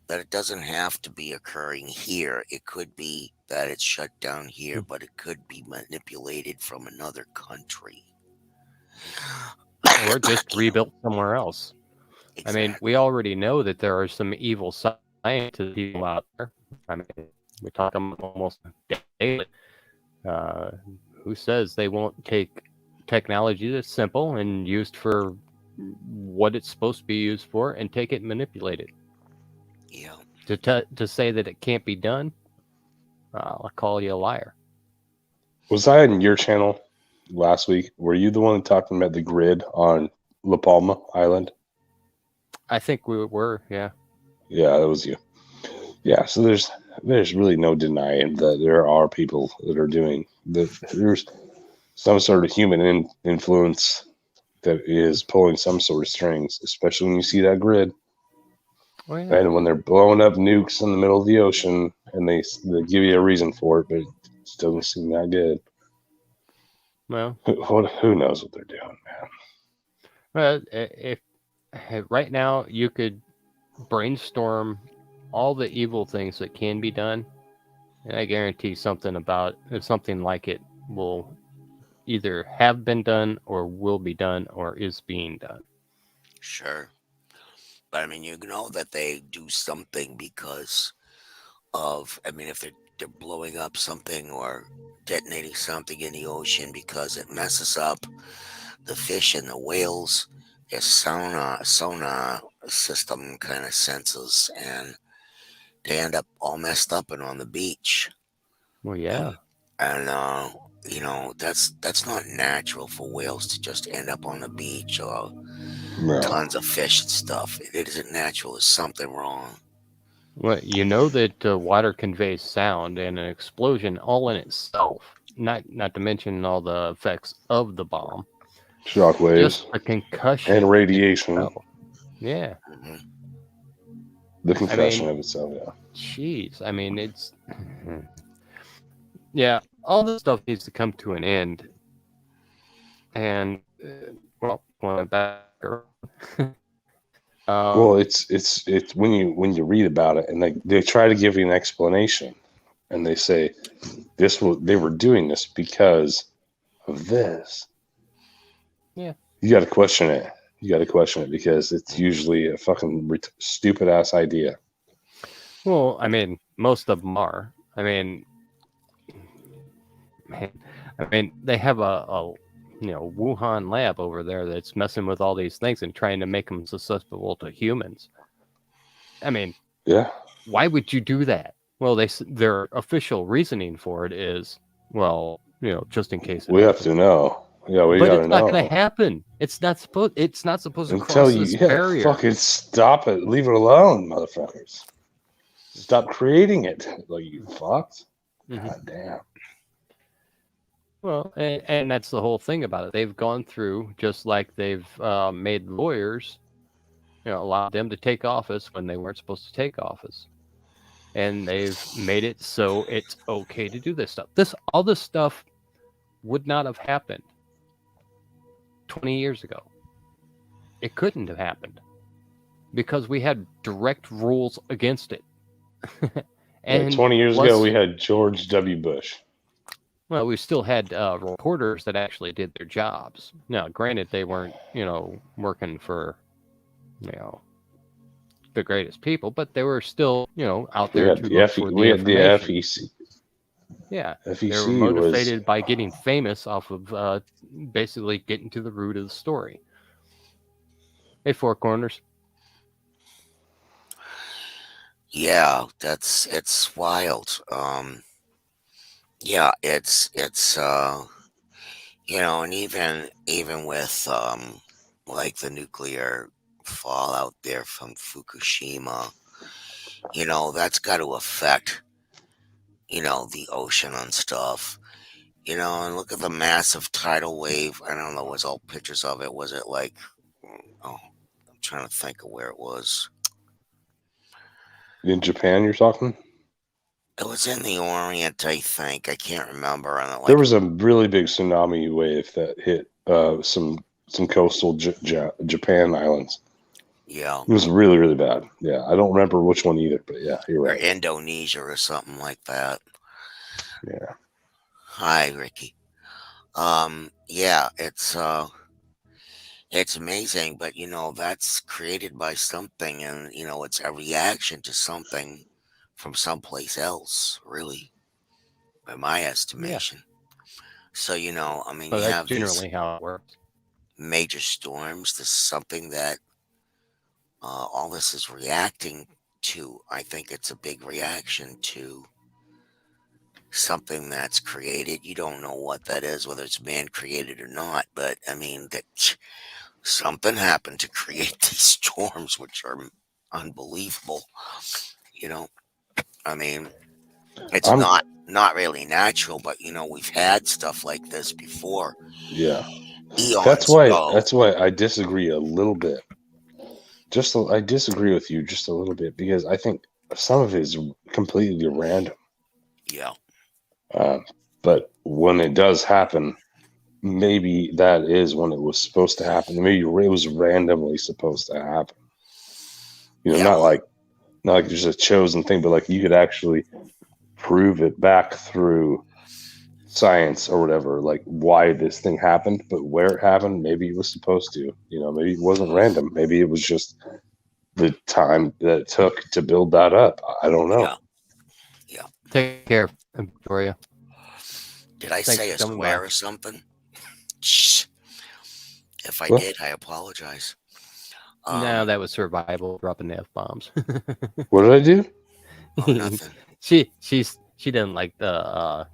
that it doesn't have to be occurring here. It could be that it's shut down here, but it could be manipulated from another country. Or just rebuilt somewhere else. I mean, we Exactly. already know that there are some evil scientists people out there. I mean, we talk them almost daily. Uh, who says they won't take technology that's simple and used for what it's supposed to be used for and take it and manipulate it? Yeah. To say that it can't be done, I'll call you a liar. Was I on your channel last week? Were you the one talking about the grid on La Palma Island? I think we were, yeah. Yeah, that was you. Yeah, so there's really no denying that there are people that are doing that. There's some sort of human influence that is pulling some sort of strings, especially when you see that grid. Oh, yeah. And when they're blowing up nukes in the middle of the ocean, and they give you a reason for it, but it doesn't seem that good. Well, Who knows what they're doing, man? if right now you could brainstorm all the evil things that can be done, and I guarantee something like it will either have been done or will be done or is being done. Sure. But I mean, you know that they do something because of, I mean, if they're blowing up something or detonating something in the ocean because it messes up the fish and the whales, their sonar system kind of senses, and they end up all messed up and on the beach. Well, And yeah. and that's not natural for whales to just end up on the beach or No. tons of fish and stuff. It isn't natural. There's something wrong. Well, you know that water conveys sound, and an explosion all in itself. Not to mention all the effects of the bomb. Shockwaves Just the concussion and in radiation. itself. Yeah. Hmm. The I concussion mean, of itself, yeah. jeez. I mean, it's yeah. All this stuff needs to come to an end. And well, going back around. Well, um, it's when you read about it, and they try to give you an explanation, and they say they were doing this because of this. yeah. You got to question it. You got to question it because it's usually a fucking stupid ass idea. Well, I mean, most of them are. I mean, man, they have a Wuhan lab over there that's messing with all these things and trying to make them susceptible to humans. I mean, Yeah, why would you do that? Well, their official reasoning for it is, well, just in case it we have happens. to know. Yeah, we But got to it's not going to know happen. It's not supposed. It's not supposed to until cross you. this Yeah, barrier. fucking stop it. Leave it alone, motherfuckers. Stop creating it. Like you fucked. Mhm. God damn. Well, and that's the whole thing about it. They've gone through just like they've made lawyers, allowed them to take office when they weren't supposed to take office, and they've made it so it's okay to do this stuff. All this stuff would not have happened 20 years ago. It couldn't have happened because we had direct rules against it. Yeah, And 20 years ago, plus, we had George W. Bush. well, we still had reporters that actually did their jobs. Now, granted, they weren't, working for, you know, the greatest people, but they were still, out We there had to look for the we had the information. FEC. Yeah, they were FEC was motivated by getting famous off of basically getting to the root of the story. Hey, Four Corners. Yeah, it's wild. Yeah, and even with like the nuclear fallout there from Fukushima, that's got to affect, the ocean and stuff. And look at the massive tidal wave. I don't know, was all pictures of it. Was it like, oh, I'm trying to think of where it was. In Japan, you're talking? It was in the Orient, I think. I can't remember. And There like, was a really big tsunami wave that hit some coastal Japan islands. yeah, It was really, really bad. Yeah, I don't remember which one either, but yeah, you're or right. Indonesia or something like that. Yeah, Hi, Ricky. Yeah, it's amazing, but that's created by something, and it's a reaction to something from someplace else, really, by my Yeah. estimation. So, I mean, So you that's have these generally how it works. major storms. This is something that all this is reacting to. I think it's a big reaction to something that's created. You don't know what that is, whether it's man created or not, but I mean, that something happened to create these storms, which are unbelievable. You know, I mean, it's I'm not really natural, but we've had stuff like this before, yeah. eons ago. That's why I disagree a little bit. I disagree with you just a little bit because I think some of it is completely random. Yeah, Uh, but when it does happen, maybe that is when it was supposed to happen. Maybe it was randomly supposed to happen. yeah, Not like just a chosen thing, but like you could actually prove it back through science or whatever, like why this thing happened, but where it happened, maybe it was supposed to. Maybe it wasn't random. Maybe it was just the time that it took to build that up. I don't know. yeah, yeah. Take care, Victoria. Did I Thanks say for a coming by. swear or something? Shh. If I Well, did, I apologize. No, Um, that was survival, dropping F bombs. what did I do? oh, nothing. She didn't like the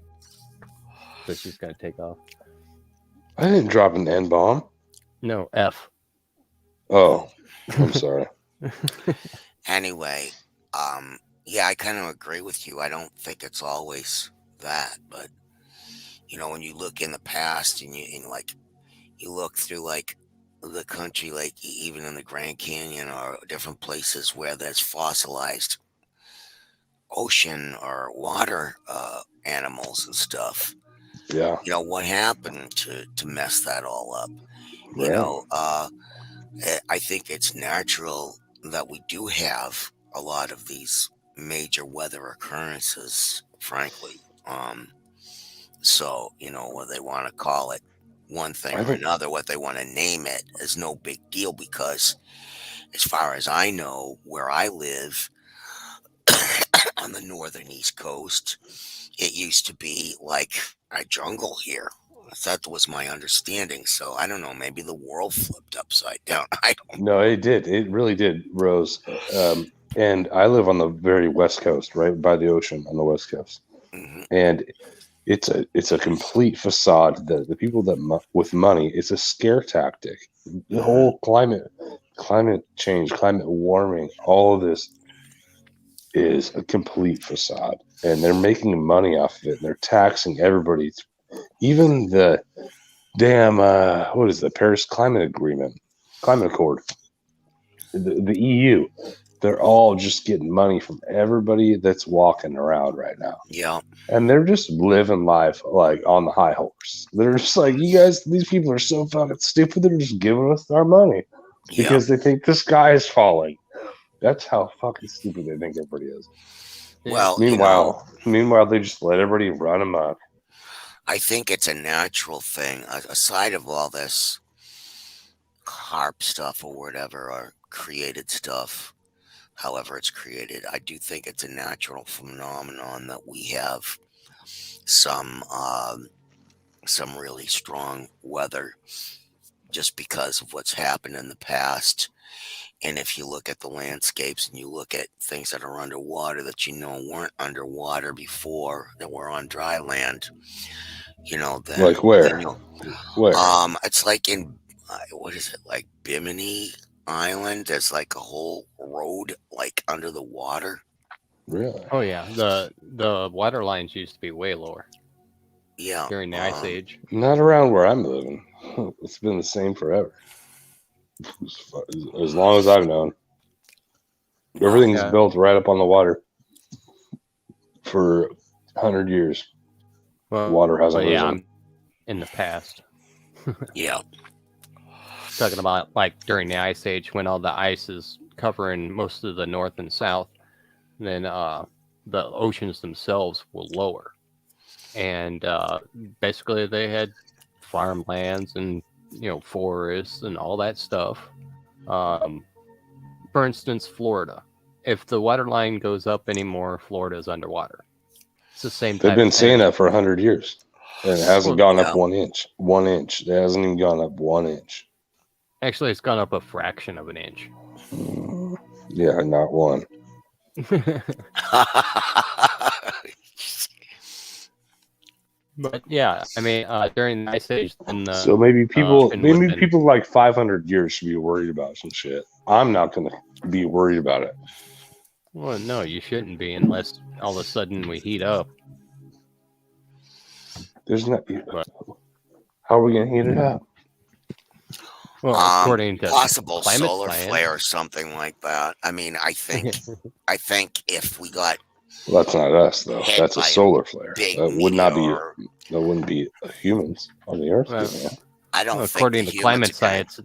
so she's gonna take off. I didn't drop an N bomb. No F. Oh, Oh, I'm sorry. anyway, yeah, I kind of agree with you. I don't think it's always that, but when you look in the past and like you look through like the country, like even in the Grand Canyon or different places where there's fossilized ocean or water animals and stuff. Yeah, What happened to mess that all up? You right. know, I think it's natural that we do have a lot of these major weather occurrences, frankly. So, what they want to call it one thing I or think another, what they want to name it is no big deal because, as far as I know, where I live on the northern East Coast, it used to be like a jungle here. That was my understanding. So I don't know. Maybe the world flipped upside down. I don't. no, it did. It really did, Rose. And I live on the very west coast, right by the ocean on the west coast, Mhm. and it's a complete facade. The people that with money, it's a scare tactic. The Mhm. whole climate change, climate warming, all of this is a complete facade, and they're making money off of it. And they're taxing everybody, even the damn what is the Paris Climate Accord, the EU. They're all just getting money from everybody that's walking around right now. Yeah. And they're just living life like on the high horse. They're just like, you guys, these people are so fucking stupid. They're just giving us our money Yeah. because they think the sky is falling. That's how fucking stupid they think everybody is. Yeah. Well, Meanwhile, they just let everybody run amok. I think it's a natural thing. Aside of all this harp stuff or whatever, or created stuff, however it's created, I do think it's a natural phenomenon that we have some some really strong weather just because of what's happened in the past. And if you look at the landscapes and you look at things that are underwater that weren't underwater before, that were on dry land, then Like where? then you'll Where? it's like in what is it, like Bimini Island? There's like a whole road like under the water. Really? Oh yeah, the water lines used to be way lower Yeah. during the Ice Age. Not around where I'm living. It's been the same forever. As long as I've known. Everything's Yeah. built right up on the water for 100 years. Well, Water hasn't yeah, risen. I'm in the past. Yeah. Talking about like during the Ice Age when all the ice is covering most of the north and south, then the oceans themselves were lower. And basically they had farmlands and forests and all that stuff. For instance, Florida. If the water line goes up anymore, Florida is underwater. It's the same. They've type been of saying thing. that for 100 years. And it hasn't gone up 1 inch. 1 inch. It hasn't even gone up 1 inch. Actually, it's gone up a fraction of an inch. Yeah, not one. But yeah, I mean, during the Ice Age, then So maybe people, ocean would've been- people like 500 years should be worried about some shit. I'm not going to be worried about it. Well, no, you shouldn't be unless all of a sudden we heat up. There's not. But- How are we going to heat it up? Well, according to possible climate solar science. flare or something like that. I mean, I think if we got Well, that's not us though. hit That's a by a solar flare. big That would not be. meteor, That wouldn't be humans on the Earth. Well, doing that. I don't Well, think according the to humans climate are gonna- science,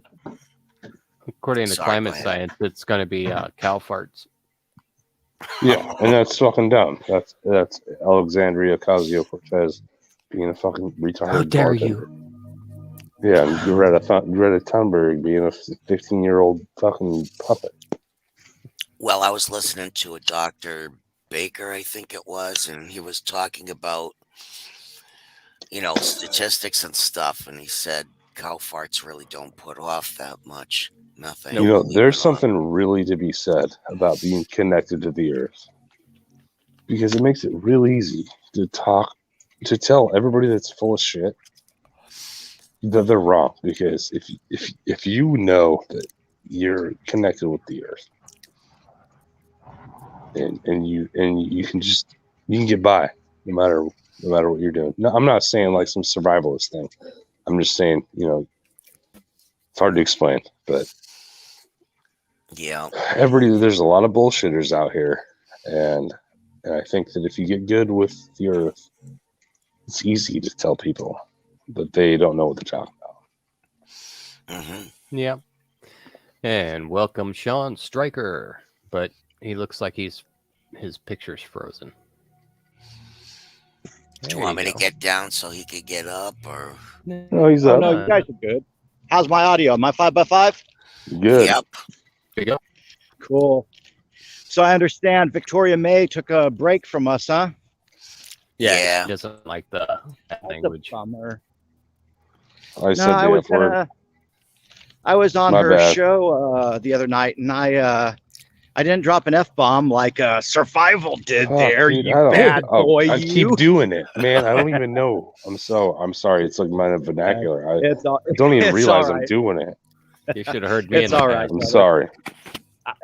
according to Sorry, climate go ahead. science, it's going to be cow farts. Yeah, and that's fucking dumb. That's Alexandria Ocasio-Cortez being a fucking retarded. How dare bartender. Yeah, and Greta Thunberg being a 15-year-old fucking puppet. Well, I was listening to a Dr. Baker, I think it was, and he was talking about, statistics and stuff, and he said cow farts really don't put off that much. Nothing. There's something really to be said about being connected to the Earth, because it makes it real easy to tell everybody that's full of shit that they're wrong. Because if you know that you're connected with the Earth, and you can get by no matter what you're doing. No, I'm not saying like some survivalist thing. I'm just saying, it's hard to explain, but Yeah. there's a lot of bullshitters out here, and I think that if you get good with the Earth, it's easy to tell people that they don't know what they're talking about. Mm-hmm. Yeah. And welcome Sean Stryker, but he looks like his picture's frozen. Do you want me to get down so he could get up, or? No, he's Oh, up. no, you guys are good. How's my audio? Am I 5x5? Good. Yep. There you go. Cool. So I understand Victoria May took a break from us, huh? Yeah. He doesn't like that That's language. a bummer. I said I the was F word. I was on My her bad. show the other night, and I didn't drop an F-bomb like Survival did Fuck, there, dude, you I don't- bad boy, I you. keep doing it, man. I don't even know. I'm sorry. It's like my vernacular. I It's all, don't even it's realize all I'm right. doing it. You should have heard me. It's in the all right. past. I'm sorry.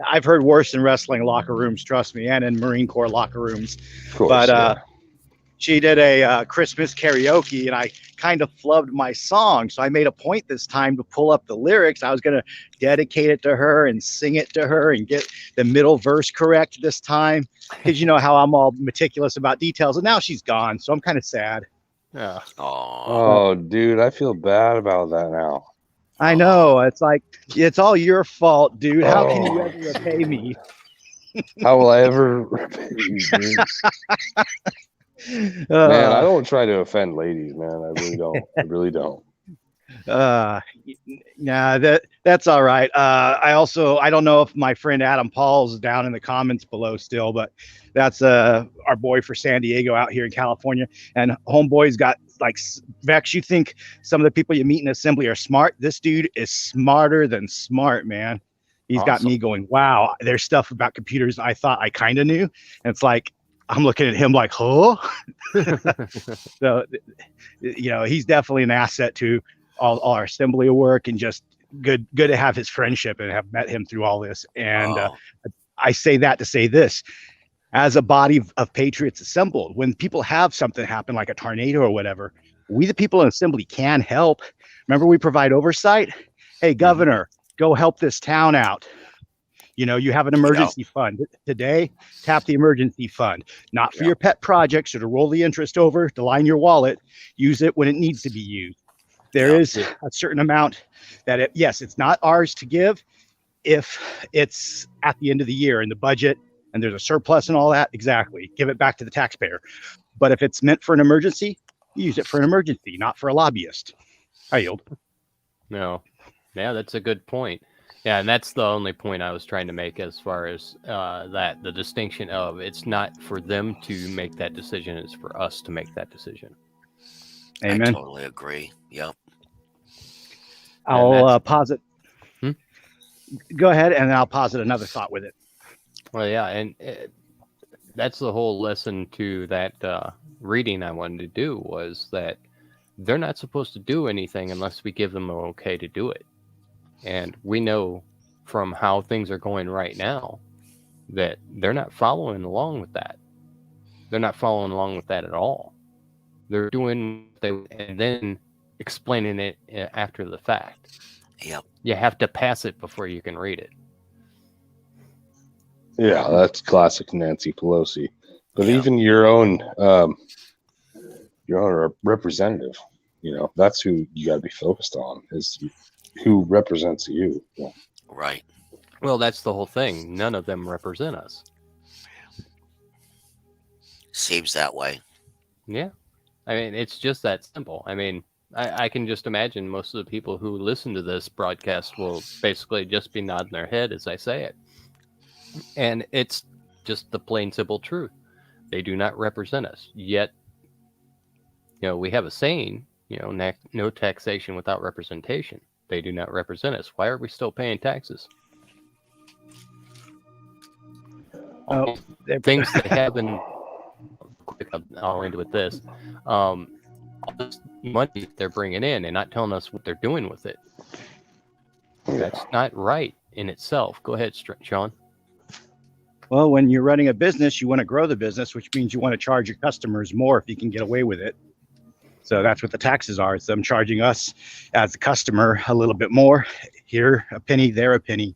I've heard worse in wrestling locker rooms, trust me, and in Marine Corps locker rooms. Of course. But yeah. she did a Christmas karaoke, and I kind of flubbed my song. So I made a point this time to pull up the lyrics. I was going to dedicate it to her and sing it to her and get the middle verse correct this time. Because you know how I'm all meticulous about details. And now she's gone. So I'm kind of sad. Yeah. Oh. Oh, dude, I feel bad about that now. I know. It's like, it's all your fault, dude. How can you Oh. ever repay me? How will I ever repay you, dude? Man, I don't try to offend ladies, man. I really don't. I really don't. Nah, that's all right. I don't know if my friend Adam Paul's down in the comments below still, but that's our boy for San Diego out here in California. And homeboy's got like, Vex, you think some of the people you meet in assembly are smart? This dude is smarter than smart, man. He's got Awesome. me going, wow, there's stuff about computers I thought I kind of knew. And it's like, I'm looking at him like, huh? So, he's definitely an asset to all our assembly work, and just good to have his friendship and have met him through all this. And Oh, I say that to say this. As a body of patriots assembled, when people have something happen like a tornado or whatever, we, the people in assembly, can help. Remember, we provide oversight. Hey, governor, go help this town out. You have an emergency fund today. Tap the emergency fund, not for your pet projects or to roll the interest over to line your wallet. Use it when it needs to be used. There is a certain amount that yes, it's not ours to give if it's at the end of the year in the budget and there's a surplus and all that. Exactly. Give it back to the taxpayer. But if it's meant for an emergency, use it for an emergency, not for a lobbyist. I yield. No. Yeah, that's a good point. Yeah, and that's the only point I was trying to make as far as the distinction of it's not for them to make that decision, it's for us to make that decision. Amen. I totally agree. Yep. I'll posit. Go ahead, and then I'll posit another thought with it. Well, yeah, and that's the whole lesson to that reading I wanted to do, was that they're not supposed to do anything unless we give them an okay to do it. And we know from how things are going right now that they're not following along with that. They're not following along with that at all. They're doing and then explaining it after the fact. Yep. You have to pass it before you can read it. Yeah, that's classic Nancy Pelosi. But even your own representative, that's who you got to be focused on, is who represents you. Yeah. Right. Well, that's the whole thing. None of them represent us. Seems that way. Yeah. I mean, it's just that simple. I mean, I can just imagine most of the people who listen to this broadcast will basically just be nodding their head as I say it. And it's just the plain simple truth. They do not represent us. Yet, we have a saying, no taxation without representation. They do not represent us. Why are we still paying taxes? Things that happen. I'll end with this. All this money they're bringing in and not telling us what they're doing with it. That's not right in itself. Go ahead, Sean. Well, when you're running a business, you want to grow the business, which means you want to charge your customers more if you can get away with it. So that's what the taxes are. It's them charging us as a customer a little bit more. Here a penny, there a penny.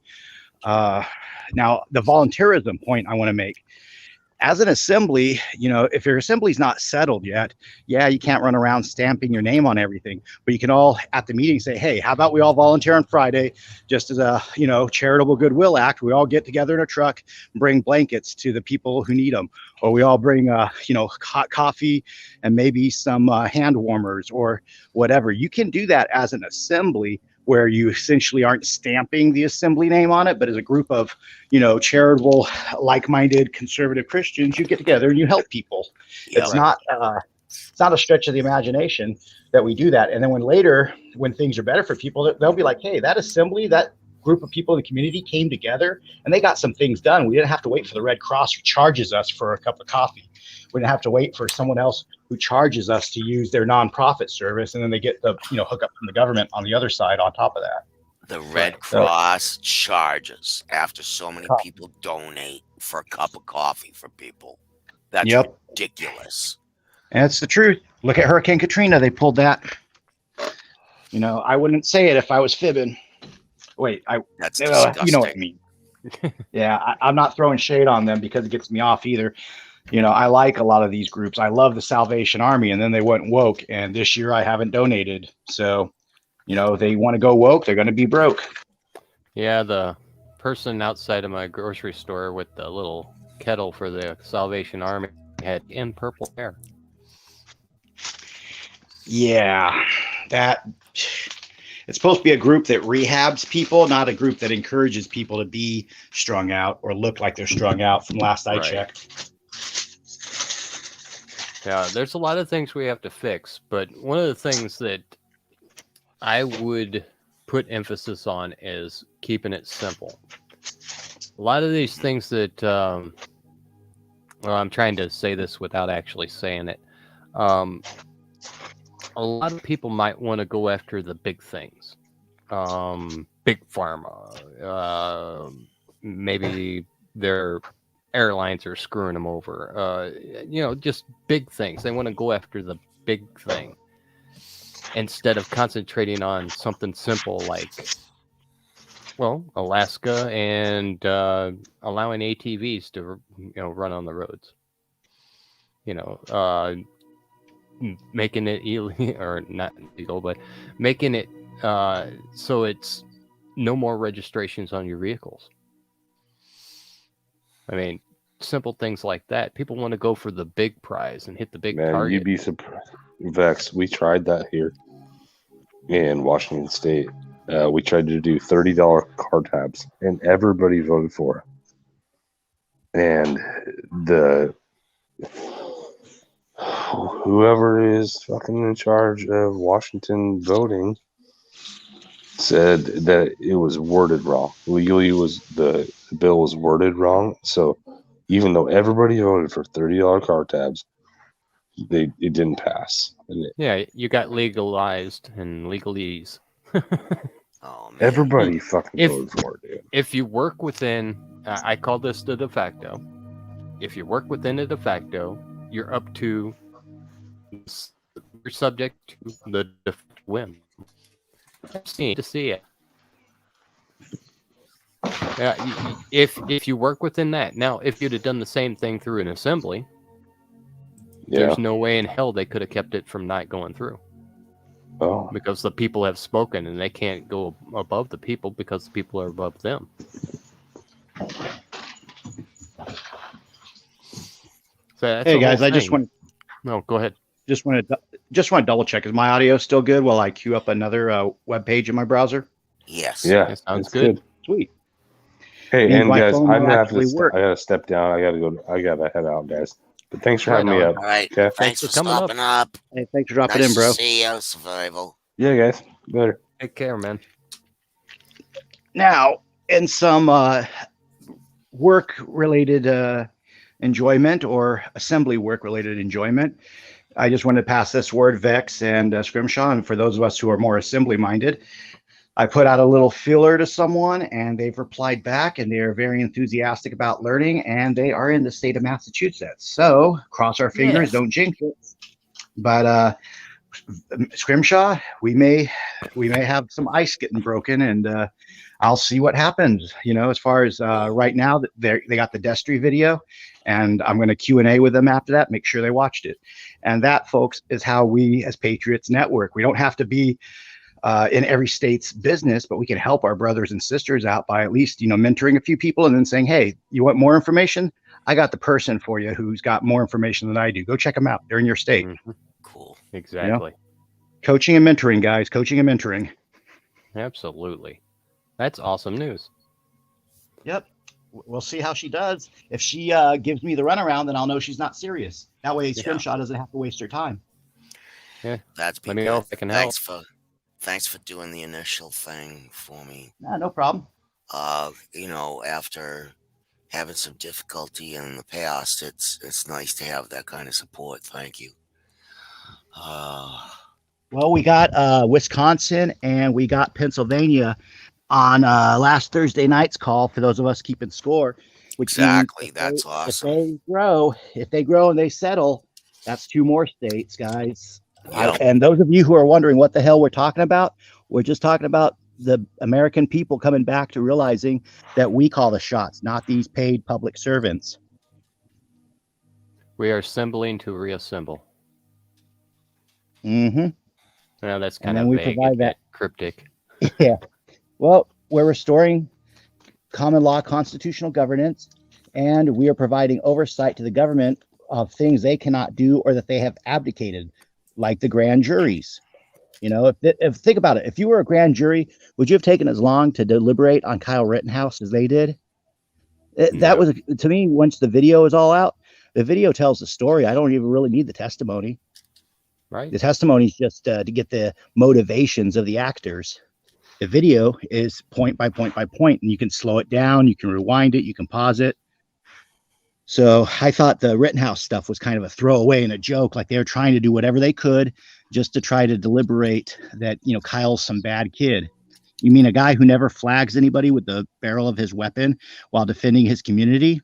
Now, the volunteerism point I want to make. As an assembly, if your assembly's not settled yet, you can't run around stamping your name on everything. But you can all at the meeting say, hey, how about we all volunteer on Friday, just as a charitable goodwill act? We all get together in a truck, bring blankets to the people who need them, or we all bring hot coffee and maybe some hand warmers or whatever. You can do that as an assembly, where you essentially aren't stamping the assembly name on it, but as a group of, charitable, like-minded, conservative Christians, you get together and you help people. Yep. It's not a stretch of the imagination that we do that. And then when things are better for people, they'll be like, hey, that assembly, that group of people in the community came together and they got some things done. We didn't have to wait for the Red Cross who charges us for a cup of coffee. We didn't have to wait for someone else who charges us to use their nonprofit service, and then they get the hookup from the government on the other side on top of that. The Red Cross charges after so many people donate for a cup of coffee for people. That's ridiculous. And it's the truth. Look at Hurricane Katrina. They pulled that. I wouldn't say it if I was fibbing. Wait, that's disgusting. You know what I mean. Yeah, I'm not throwing shade on them because it gets me off either. I like a lot of these groups. I love the Salvation Army, and then they went woke, and this year I haven't donated. So, they want to go woke, they're going to be broke. Yeah, the person outside of my grocery store with the little kettle for the Salvation Army had in purple hair. Yeah, it's supposed to be a group that rehabs people, not a group that encourages people to be strung out or look like they're strung out from last I checked. Yeah, there's a lot of things we have to fix, but one of the things that I would put emphasis on is keeping it simple. A lot of these things that, well, I'm trying to say this without actually saying it. A lot of people might want to go after the big things. Big pharma. Maybe their airlines are screwing them over. Just big things. They want to go after the big thing instead of concentrating on something simple like, well, Alaska and allowing ATVs to run on the roads. Making it illegal, or not illegal, but making it so it's no more registrations on your vehicles. I mean, simple things like that. People want to go for the big prize and hit the big target. You'd be surprised. Vex, we tried that here in Washington State. We tried to do $30 car tabs, and everybody voted for it. And whoever is fucking in charge of Washington voting said that it was worded wrong. Legally, the bill was worded wrong. So even though everybody voted for $30 car tabs, it didn't pass. Yeah, you got legalized and legalese. Oh, man. Everybody fucking voted for it, dude. If you work within, I call this the de facto. If you work within the de facto, you're up to, you're subject to the de facto whim. To see it. If you work within that. Now, if you'd have done the same thing through an assembly, there's no way in hell they could have kept it from not going through. Oh. Because the people have spoken, and they can't go above the people because the people are above them. So hey guys, I just want. No, go ahead. Just want to double check. Is my audio still good while I queue up another web page in my browser? Yes. Yeah, sounds good. Sweet. Hey, and guys, I'm gonna have to. I gotta step down. I gotta head out, guys. But thanks for having me up. All right. Okay? Thanks for stopping up. Hey, thanks for dropping Nice in, bro. to see you, Survival. Yeah, guys. Later. Take care, man. Now, in some work-related enjoyment or assembly work-related enjoyment, I just wanted to pass this word, Vex and Scrimshaw, and for those of us who are more assembly-minded, I put out a little feeler to someone, and they've replied back, and they are very enthusiastic about learning, and they are in the state of Massachusetts. So, cross our fingers, don't jinx it. But Scrimshaw, we may have some ice getting broken, and I'll see what happens. As far as right now, they got the Destry video, and I'm going to Q&A with them after that, make sure they watched it. And that, folks, is how we as Patriots network. We don't have to be in every state's business, but we can help our brothers and sisters out by at least, mentoring a few people and then saying, hey, you want more information? I got the person for you who's got more information than I do. Go check them out. They're in your state. Mm-hmm. Cool. Exactly. Coaching and mentoring, guys. Coaching and mentoring. Absolutely. That's awesome news. Yep. We'll see how she does. If she gives me the runaround, then I'll know she's not serious. That way, Scrimshaw doesn't have to waste her time. Yeah. That's Let me know if I can help. Thanks for doing the initial thing for me. No problem. After having some difficulty in the past, it's nice to have that kind of support. Thank you. Well, we got Wisconsin and we got Pennsylvania on last Thursday night's call for those of us keeping score. Which exactly. That's awesome. If they grow and they settle, that's 2 more states, guys. Yep. And those of you who are wondering what the hell we're talking about, we're just talking about the American people coming back to realizing that we call the shots, not these paid public servants. We are assembling to reassemble. Mm-hmm. Now that's kind of we vague, provide that cryptic. Yeah. Well, we're restoring common law constitutional governance, and we are providing oversight to the government of things they cannot do or that they have abdicated, like the grand juries. If think about it, if you were a grand jury, would you have taken as long to deliberate on Kyle Rittenhouse as they did? That was, to me, once the video is all out, the video tells the story. I don't even really need the testimony. Right. The testimony is just to get the motivations of the actors. The video is point by point by point, and you can slow it down, you can rewind it, you can pause it. So I thought the Rittenhouse stuff was kind of a throwaway and a joke, like they were trying to do whatever they could just to try to deliberate that, you know, Kyle's some bad kid. You mean a guy who never flags anybody with the barrel of his weapon while defending his community?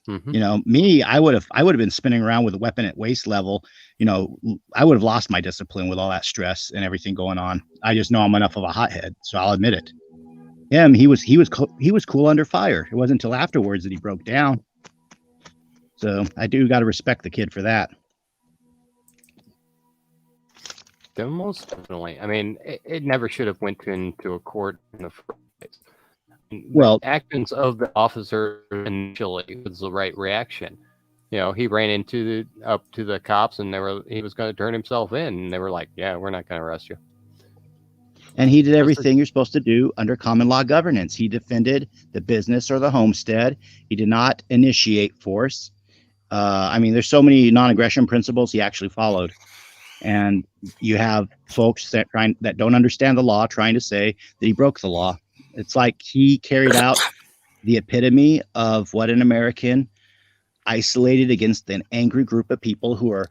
Mhm. You know, me, I would have been spinning around with a weapon at waist level. You know, I would have lost my discipline with all that stress and everything going on. I just know I'm enough of a hothead, so I'll admit it. Him, he was cool under fire. It wasn't until afterwards that he broke down. So I do got to respect the kid for that. Most definitely. I mean, it never should have went into a court in the first place. Well, the actions of the officer initially was the right reaction. You know, he ran up to the cops, and he was going to turn himself in, and they were like, "Yeah, we're not going to arrest you." And he did everything you're supposed to do under common law governance. He defended the business or the homestead. He did not initiate force. I mean, there's so many non-aggression principles he actually followed. And you have folks that don't understand the law trying to say that he broke the law. It's like he carried out the epitome of what an American isolated against an angry group of people who are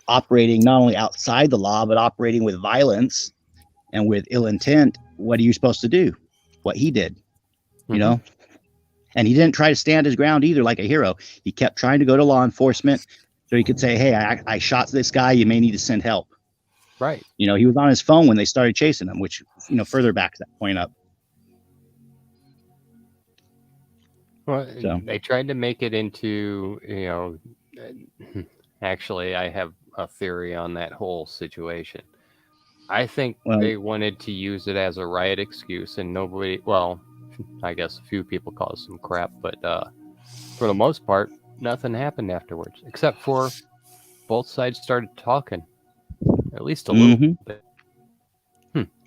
operating not only outside the law, but operating with violence and with ill intent. What are you supposed to do? What he did, you know? And he didn't try to stand his ground either like a hero. He kept trying to go to law enforcement so he could say, hey, I shot this guy. You may need to send help. Right. You know, he was on his phone when they started chasing him, which, you know, further backs that point up. Well, So they tried to make it into, you know, actually, I have a theory on that whole situation. I think they wanted to use it as a riot excuse, and nobody, well, I guess a few people caused some crap, but for the most part, nothing happened afterwards, except for both sides started talking, at least a little bit.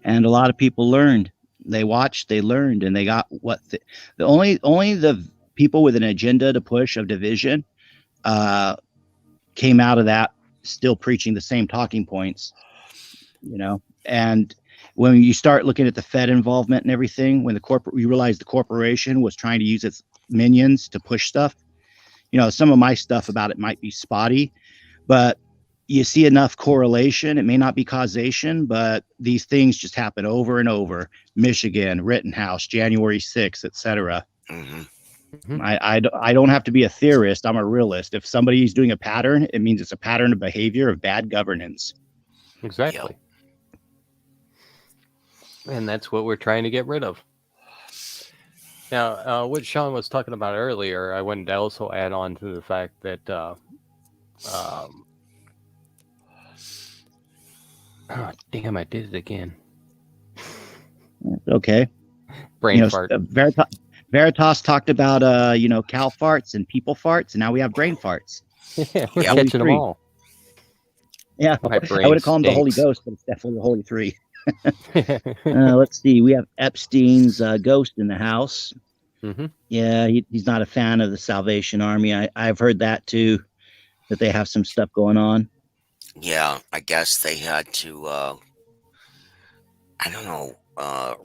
And a lot of people learned. They watched, they learned, and they got what the only the people with an agenda to push of division came out of that still preaching the same talking points, you know. And when you start looking at the Fed involvement and everything, when you realize the corporation was trying to use its minions to push stuff, you know, some of my stuff about it might be spotty, but you see enough correlation. It may not be causation, but these things just happen over and over. Michigan, Rittenhouse, January 6th, etc. I don't have to be a theorist. I'm a realist. If somebody's doing a pattern, it means it's a pattern of behavior of bad governance. Exactly. Yep. And that's what we're trying to get rid of. Now, what Sean was talking about earlier, I wanted to also add on to the fact that oh, damn, I did it again. Okay. Brain fart. Veritas talked about, cow farts and people farts, and now we have brain farts. Yeah, we're catching them all. Yeah, I would have called him the Holy Ghost, but it's definitely the Holy Three. Let's see. We have Epstein's ghost in the house. Yeah, he's not a fan of the Salvation Army. I've heard that too, that they have some stuff going on. Yeah, I guess they had to, I don't know,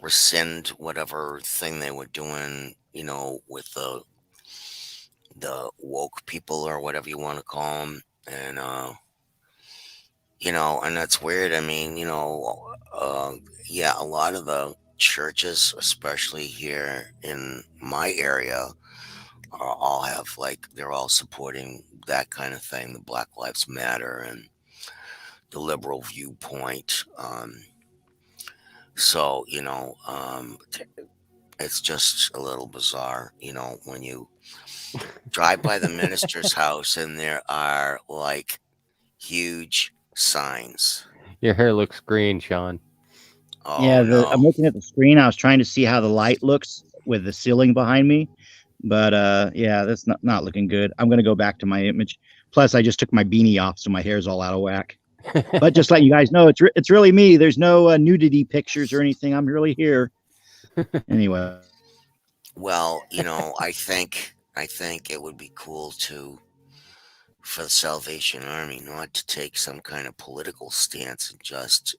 rescind whatever thing they were doing, you know, with the woke people or whatever you want to call them. And, you know, and that's weird. I mean, you know, yeah, a lot of the churches, especially here in my area, all have they're all supporting that kind of thing, the Black Lives Matter and the liberal viewpoint. So, you know, it's just a little bizarre, you know, when you drive by the minister's house and there are huge signs. Your hair looks green, Sean. Oh, yeah, no. I'm looking at the screen. I was trying to see how the light looks with the ceiling behind me, but yeah, that's not looking good. I'm gonna go back to my image. Plus, I just took my beanie off, so my hair's all out of whack. But just let you guys know, it's really me. There's no nudity pictures or anything. I'm really here. Anyway. Well, you know, I think it would be cool for the Salvation Army not to take some kind of political stance and just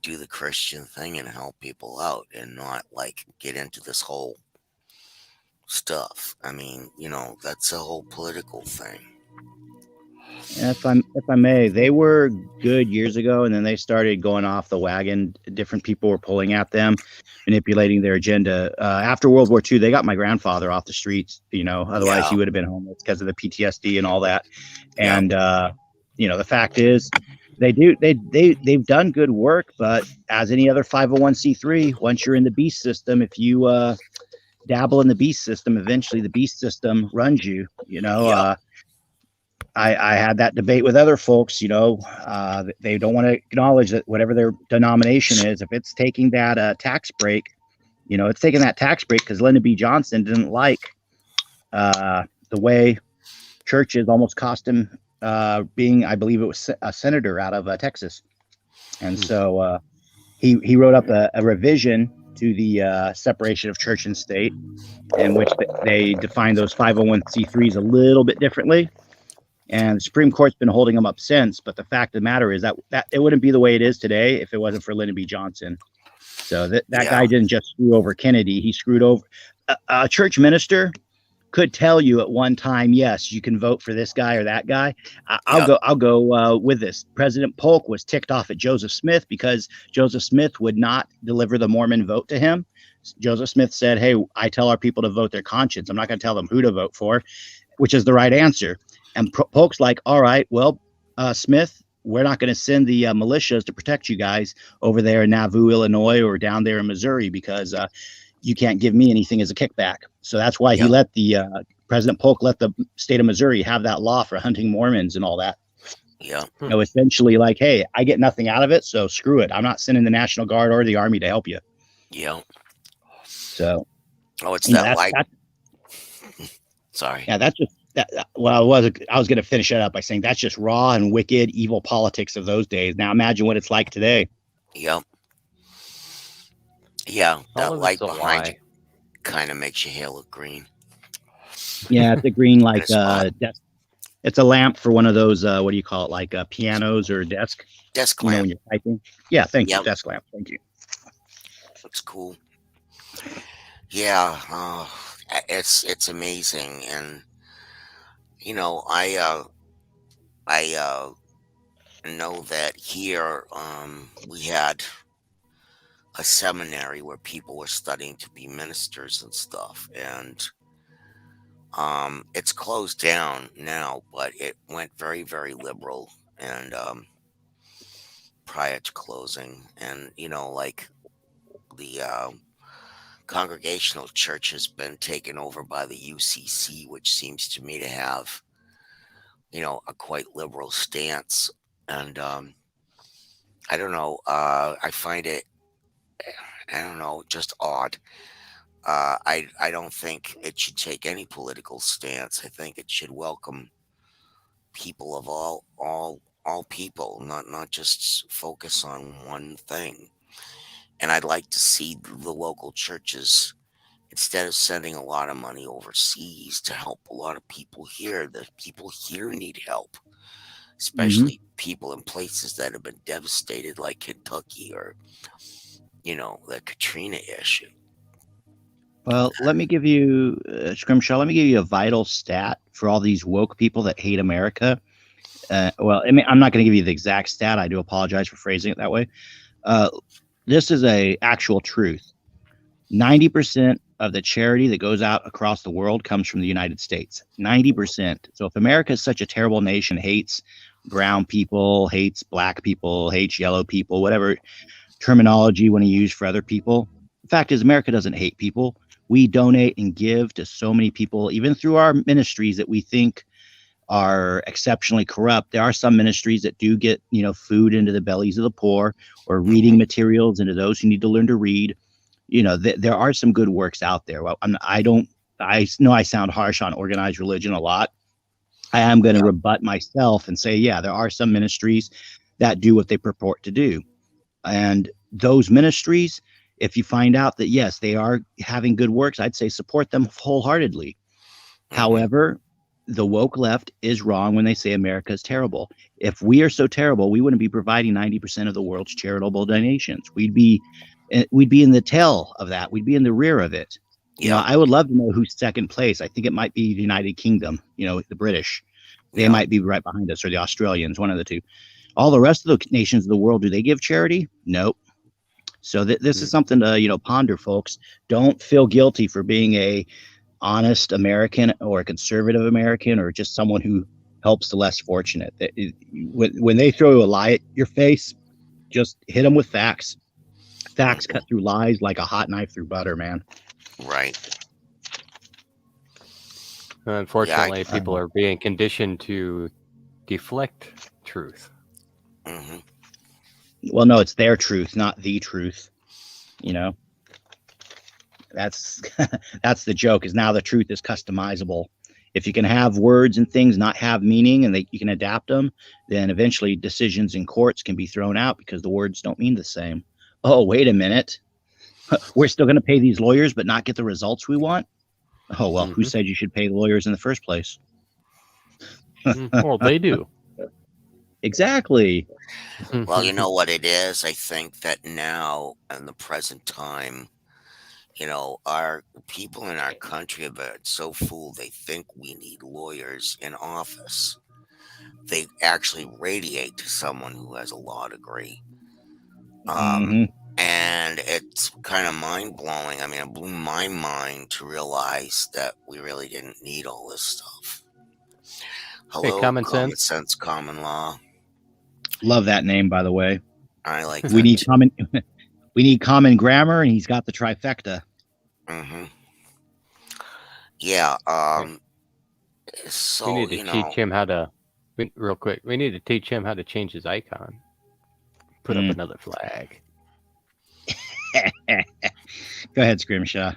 do the Christian thing and help people out and not like get into this whole stuff. I mean, that's a whole political thing. And if I may, they were good years ago, and then they started going off the wagon. Different people were pulling at them, manipulating their agenda. After World War II, they got my grandfather off the streets. Otherwise he Yeah. would have been homeless because of the PTSD and all that. Yeah. And the fact is, they've done good work, but as any other 501c3, once you're in the beast system, if you dabble in the beast system, eventually the beast system runs you. Yeah. I had that debate with other folks. They don't want to acknowledge that whatever their denomination is, if it's taking that tax break, it's taking that tax break because Lyndon B. Johnson didn't like the way churches almost cost him being, I believe it was a senator out of Texas. And so he wrote up a revision to the separation of church and state, in which they defined those 501c3s a little bit differently. And the Supreme Court's been holding them up since. But the fact of the matter is that it wouldn't be the way it is today if it wasn't for Lyndon B. Johnson. So that guy didn't just screw over Kennedy. He screwed over a church minister could tell you at one time, yes, you can vote for this guy or that guy. I'll go with this. President Polk was ticked off at Joseph Smith because Joseph Smith would not deliver the Mormon vote to him. Joseph Smith said, hey, I tell our people to vote their conscience. I'm not going to tell them who to vote for, which is the right answer. And Polk's like, all right, well, Smith, we're not going to send the militias to protect you guys over there in Nauvoo, Illinois, or down there in Missouri because you can't give me anything as a kickback. So that's why he let President Polk let the state of Missouri have that law for hunting Mormons and all that. Yeah. Essentially like, hey, I get nothing out of it, so screw it. I'm not sending the National Guard or the Army to help you. Yeah. So. It's that like. Sorry. Yeah, that's just. I was going to finish it up by saying that's just raw and wicked, evil politics of those days. Now imagine what it's like today. Yep. Yeah, that light behind lie. you kind of makes your hair look green. Yeah, it's a green like it's a lamp for one of those what do you call it, like pianos or desk lamp when you're typing. Yeah, thank you. Desk lamp. Thank you. Looks cool. Yeah, it's amazing, and I know that here we had a seminary where people were studying to be ministers and stuff, and it's closed down now, but it went very, very liberal and prior to closing, and like the Congregational Church has been taken over by the UCC, which seems to me to have a quite liberal stance, and I don't know, I find it, I don't know, just odd. I don't think it should take any political stance. I think it should welcome people of all people, not just focus on one thing. And I'd like to see the local churches, instead of sending a lot of money overseas to help a lot of people here, the people here need help, especially people in places that have been devastated like Kentucky or the Katrina issue. Well, let me give you, Scrimshaw, let me give you a vital stat for all these woke people that hate America. Well, I mean, I'm not going to give you the exact stat. I do apologize for phrasing it that way. This is a actual truth. 90% of the charity that goes out across the world comes from the United States. 90%. So if America is such a terrible nation, hates brown people, hates black people, hates yellow people, whatever terminology you want to use for other people, the fact is America doesn't hate people. We donate and give to so many people, even through our ministries that we think are exceptionally corrupt. There are some ministries that do get, food into the bellies of the poor, or reading materials into those who need to learn to read. There are some good works out there. Well, I know I sound harsh on organized religion a lot. I am going to rebut myself and say, yeah, there are some ministries that do what they purport to do. And those ministries, if you find out that, yes, they are having good works, I'd say support them wholeheartedly. However, the woke left is wrong when they say America is terrible. If we are so terrible, we wouldn't be providing 90% of the world's charitable donations. We'd be in the tail of that. We'd be in the rear of it. You know, Yeah. I would love to know who's second place. I think it might be the United Kingdom, you know, the British. They Yeah. might be right behind us, or the Australians, one of the two. All the rest of the nations of the world, do they give charity? Nope. So this is something to, you know, ponder, folks. Don't feel guilty for being a honest American or a conservative American or just someone who helps the less fortunate. When they throw a lie at your face, just hit them with facts. Facts cut through lies like a hot knife through butter, man. Right. Unfortunately, people are being conditioned to deflect truth. Mm-hmm. Well, no, it's their truth, not the truth. You know, that's that's the joke. Is now the truth is customizable. If you can have words and things not have meaning, and you can adapt them, then eventually decisions in courts can be thrown out because the words don't mean the same. Oh, wait a minute. We're still going to pay these lawyers, but not get the results we want. Oh, well, who said you should pay the lawyers in the first place? Well, they do. Exactly. Well, you know what it is? I think that now, in the present time, you know, our people in our country have been so fooled they think we need lawyers in office. They actually radiate to someone who has a law degree. And it's kind of mind blowing. I mean, it blew my mind to realize that we really didn't need all this stuff. Hello, common common sense. sense, common law. Love that name, by the way. I like We that need too. we need common grammar, and he's got the trifecta. Mm-hmm. Yeah. So we need to you know, teach him how to. Real quick, we need to teach him how to change his icon. Put up another flag. Go ahead, Scrimshaw.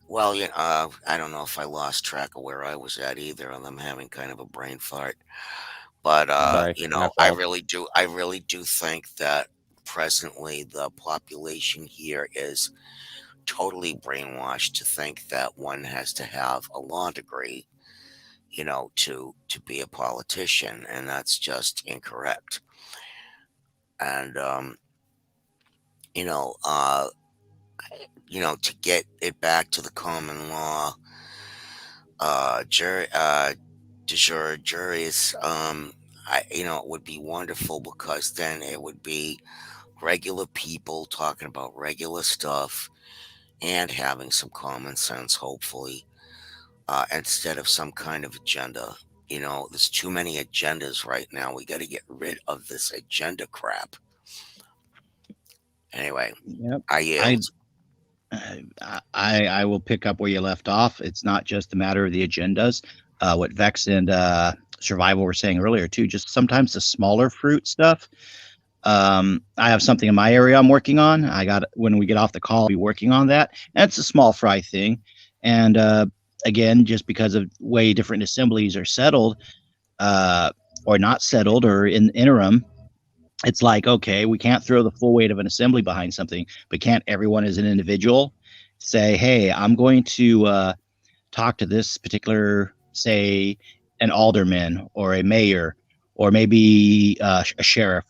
well, you know, I don't know if I lost track of where I was at either, and I'm having kind of a brain fart. But Sorry, you my know, I fault. really do think that presently the population here is totally brainwashed to think that one has to have a law degree, you know, to be a politician, and that's just incorrect. And you know, to get it back to the common law, de jure juris, it would be wonderful because then it would be regular people talking about regular stuff and having some common sense, hopefully, instead of some kind of agenda. You know, there's too many agendas right now. We got to get rid of this agenda crap. Anyway, Yep. I yield. I will pick up where you left off. It's not just a matter of the agendas. What Vex and Survival were saying earlier too. Just sometimes the smaller fruit stuff. I have something in my area I'm working on. When we get off the call, I'll be working on that. And it's a small fry thing. And again, just because of way different assemblies are settled or not settled or in interim, it's like, okay, we can't throw the full weight of an assembly behind something, but can't everyone as an individual say, hey, I'm going to talk to this particular, say, an alderman or a mayor or maybe a sheriff.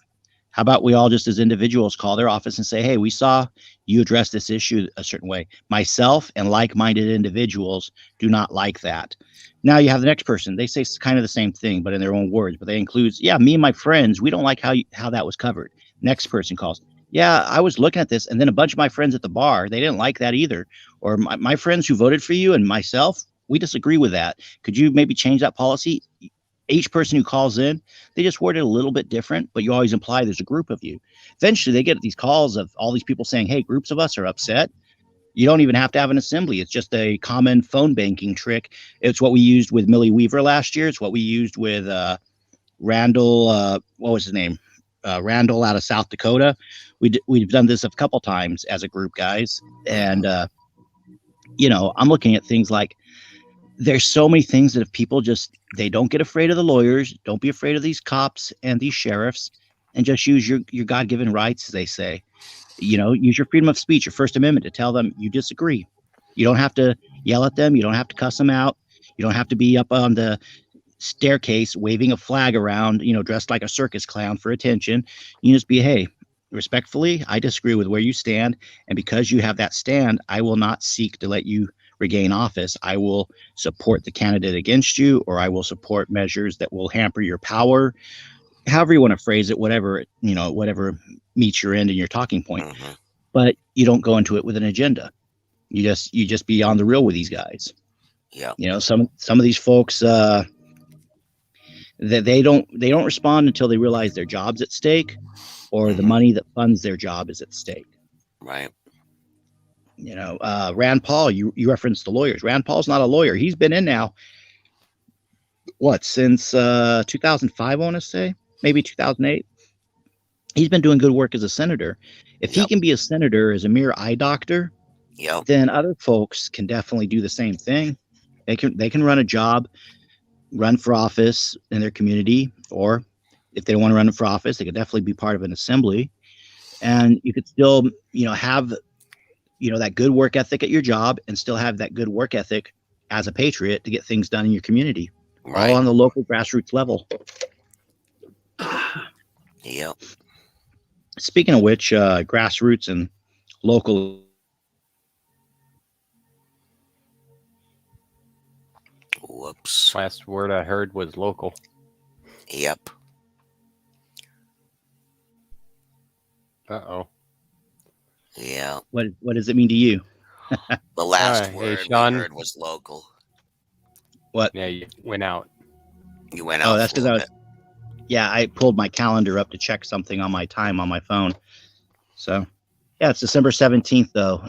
How about we all just as individuals call their office and say, hey, we saw you address this issue a certain way. Myself and like-minded individuals do not like that. Now you have the next person. They say kind of the same thing, but in their own words. But they include, yeah, me and my friends, we don't like how that was covered. Next person calls. Yeah, I was looking at this, and then a bunch of my friends at the bar, they didn't like that either. Or my friends who voted for you and myself, we disagree with that. Could you maybe change that policy? Each person who calls in, they just word it a little bit different, but you always imply there's a group of you. Eventually, they get these calls of all these people saying, hey, groups of us are upset. You don't even have to have an assembly. It's just a common phone banking trick. It's what we used with Millie Weaver last year. It's what we used with Randall. What was his name? Randall out of South Dakota. We've done this a couple times as a group, guys. And, I'm looking at things like there's so many things that if people they don't get afraid of the lawyers, don't be afraid of these cops and these sheriffs, and just use your God-given rights, as they say. Use your freedom of speech, your First Amendment, to tell them you disagree. You don't have to yell at them. You don't have to cuss them out. You don't have to be up on the staircase waving a flag around, dressed like a circus clown for attention. You just be, hey, respectfully, I disagree with where you stand. And because you have that stand, I will not seek to let you regain office. I will support the candidate against you, or I will support measures that will hamper your power. However you want to phrase it, whatever meets your end and your talking point. Mm-hmm. But you don't go into it with an agenda. You just be on the real with these guys. Yeah. Some of these folks, that they don't respond until they realize their job's at stake, or the money that funds their job is at stake. Right. Rand Paul, you referenced the lawyers. Rand Paul's not a lawyer. He's been in now, since 2005, I want to say, maybe 2008. He's been doing good work as a senator. If he can be a senator as a mere eye doctor, then other folks can definitely do the same thing. They can run a job, run for office in their community, or if they don't want to run for office, they could definitely be part of an assembly. And you could still, have, that good work ethic at your job, and still have that good work ethic as a patriot to get things done in your community, all on the local grassroots level. Yep. Speaking of which, grassroots and local. Whoops. Last word I heard was local. Yep. Uh-oh. Yeah. What does it mean to you? The last Hey, word Sean. we heard was local. What? Yeah, you went out. You went out. Oh, that's because I pulled my calendar up to check something on my time on my phone. So, yeah, it's December 17th, though.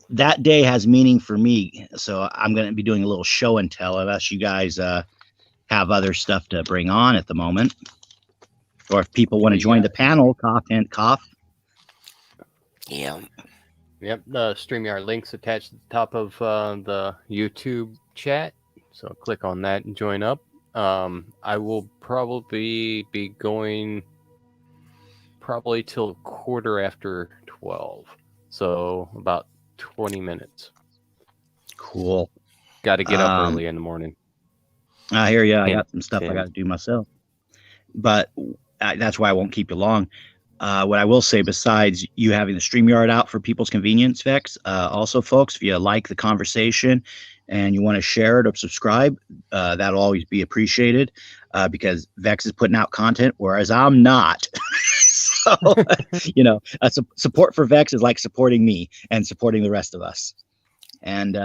That day has meaning for me. So I'm going to be doing a little show and tell, unless you guys have other stuff to bring on at the moment. Or if people want to join the panel, cough and cough. Yeah. Yep, the StreamYard link's attached to the top of the YouTube chat. So click on that and join up. I will probably be going till 12:15. So about 20 minutes. Cool. Got to get up early in the morning. I hear you. I got some stuff I got to do myself. But that's why I won't keep you long. What I will say, besides you having the StreamYard out for people's convenience, Vex, also, folks, if you like the conversation and you want to share it or subscribe, that'll always be appreciated, because Vex is putting out content, whereas I'm not. So, support for Vex is like supporting me and supporting the rest of us. And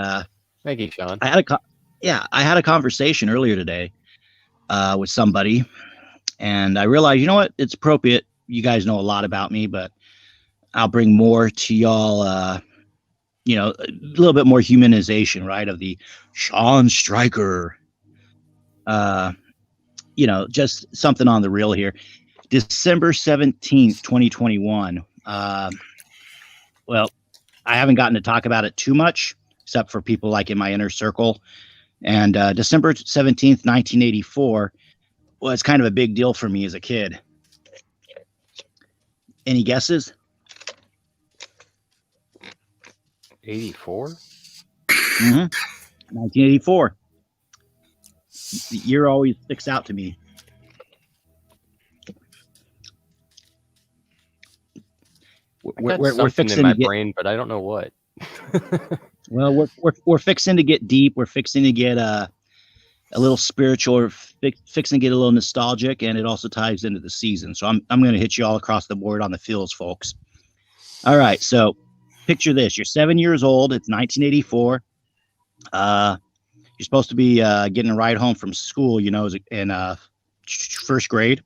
thank you, Sean. I had a conversation earlier today with somebody, and I realized, it's appropriate. You guys know a lot about me, but I'll bring more to y'all, a little bit more humanization, right, of the Sean Stryker. Just something on the real here. December 17th, 2021. Well, I haven't gotten to talk about it too much, except for people like in my inner circle. And December 17th, 1984 was kind of a big deal for me as a kid. Any guesses? 84? 1984. The year always sticks out to me. We're fixing in my brain, but I don't know what. Well, we're fixing to get deep. We're fixing to get a little spiritual. Or fixing to get a little nostalgic, and it also ties into the season. So I'm going to hit you all across the board on the feels, folks. All right, so picture this: you're 7 years old. It's 1984. You're supposed to be getting a ride home from school. In first grade.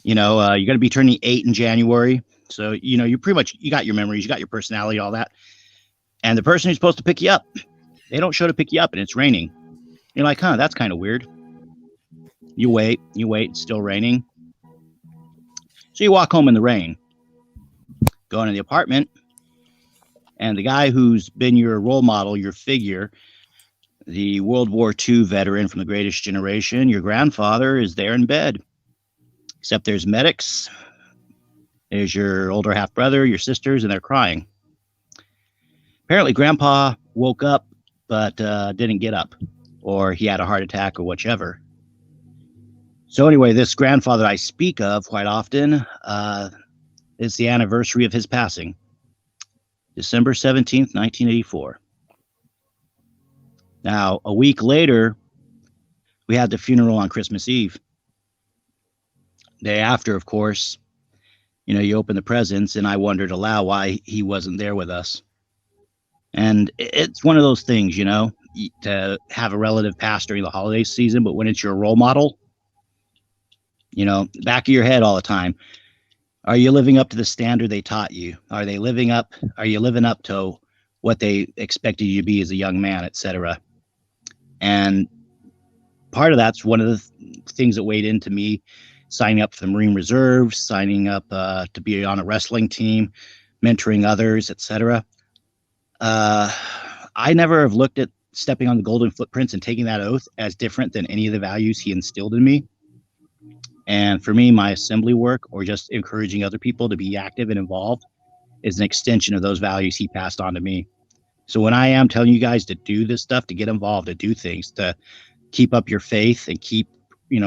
You're going to be turning 8 in January. So, you pretty much, you got your memories, you got your personality, all that. And the person who's supposed to pick you up, they don't show to pick you up, and it's raining. You're like, that's kind of weird. You wait, it's still raining. So you walk home in the rain, go into the apartment, and the guy who's been your role model, your figure, the World War II veteran from the Greatest Generation, your grandfather, is there in bed. Except there's medics. There's your older half brother, your sisters, and they're crying. Apparently, Grandpa woke up, but didn't get up. or he had a heart attack or whichever. So anyway, this grandfather I speak of quite often is the anniversary of his passing, December 17th, 1984. Now, a week later, we had the funeral on Christmas Eve. Day after, of course, you open the presents, and I wondered aloud why he wasn't there with us. And it's one of those things, to have a relative pass during the holiday season, but when it's your role model, back of your head all the time, are you living up to the standard they taught you? Are you living up to what they expected you to be as a young man, etc.? And part of that's one of the things that weighed into me signing up for the Marine Reserve, signing up to be on a wrestling team, mentoring others, etc. I never have looked at stepping on the golden footprints and taking that oath as different than any of the values he instilled in me. And for me, my assembly work, or just encouraging other people to be active and involved, is an extension of those values he passed on to me. So when I am telling you guys to do this stuff, to get involved, to do things, to keep up your faith and keep,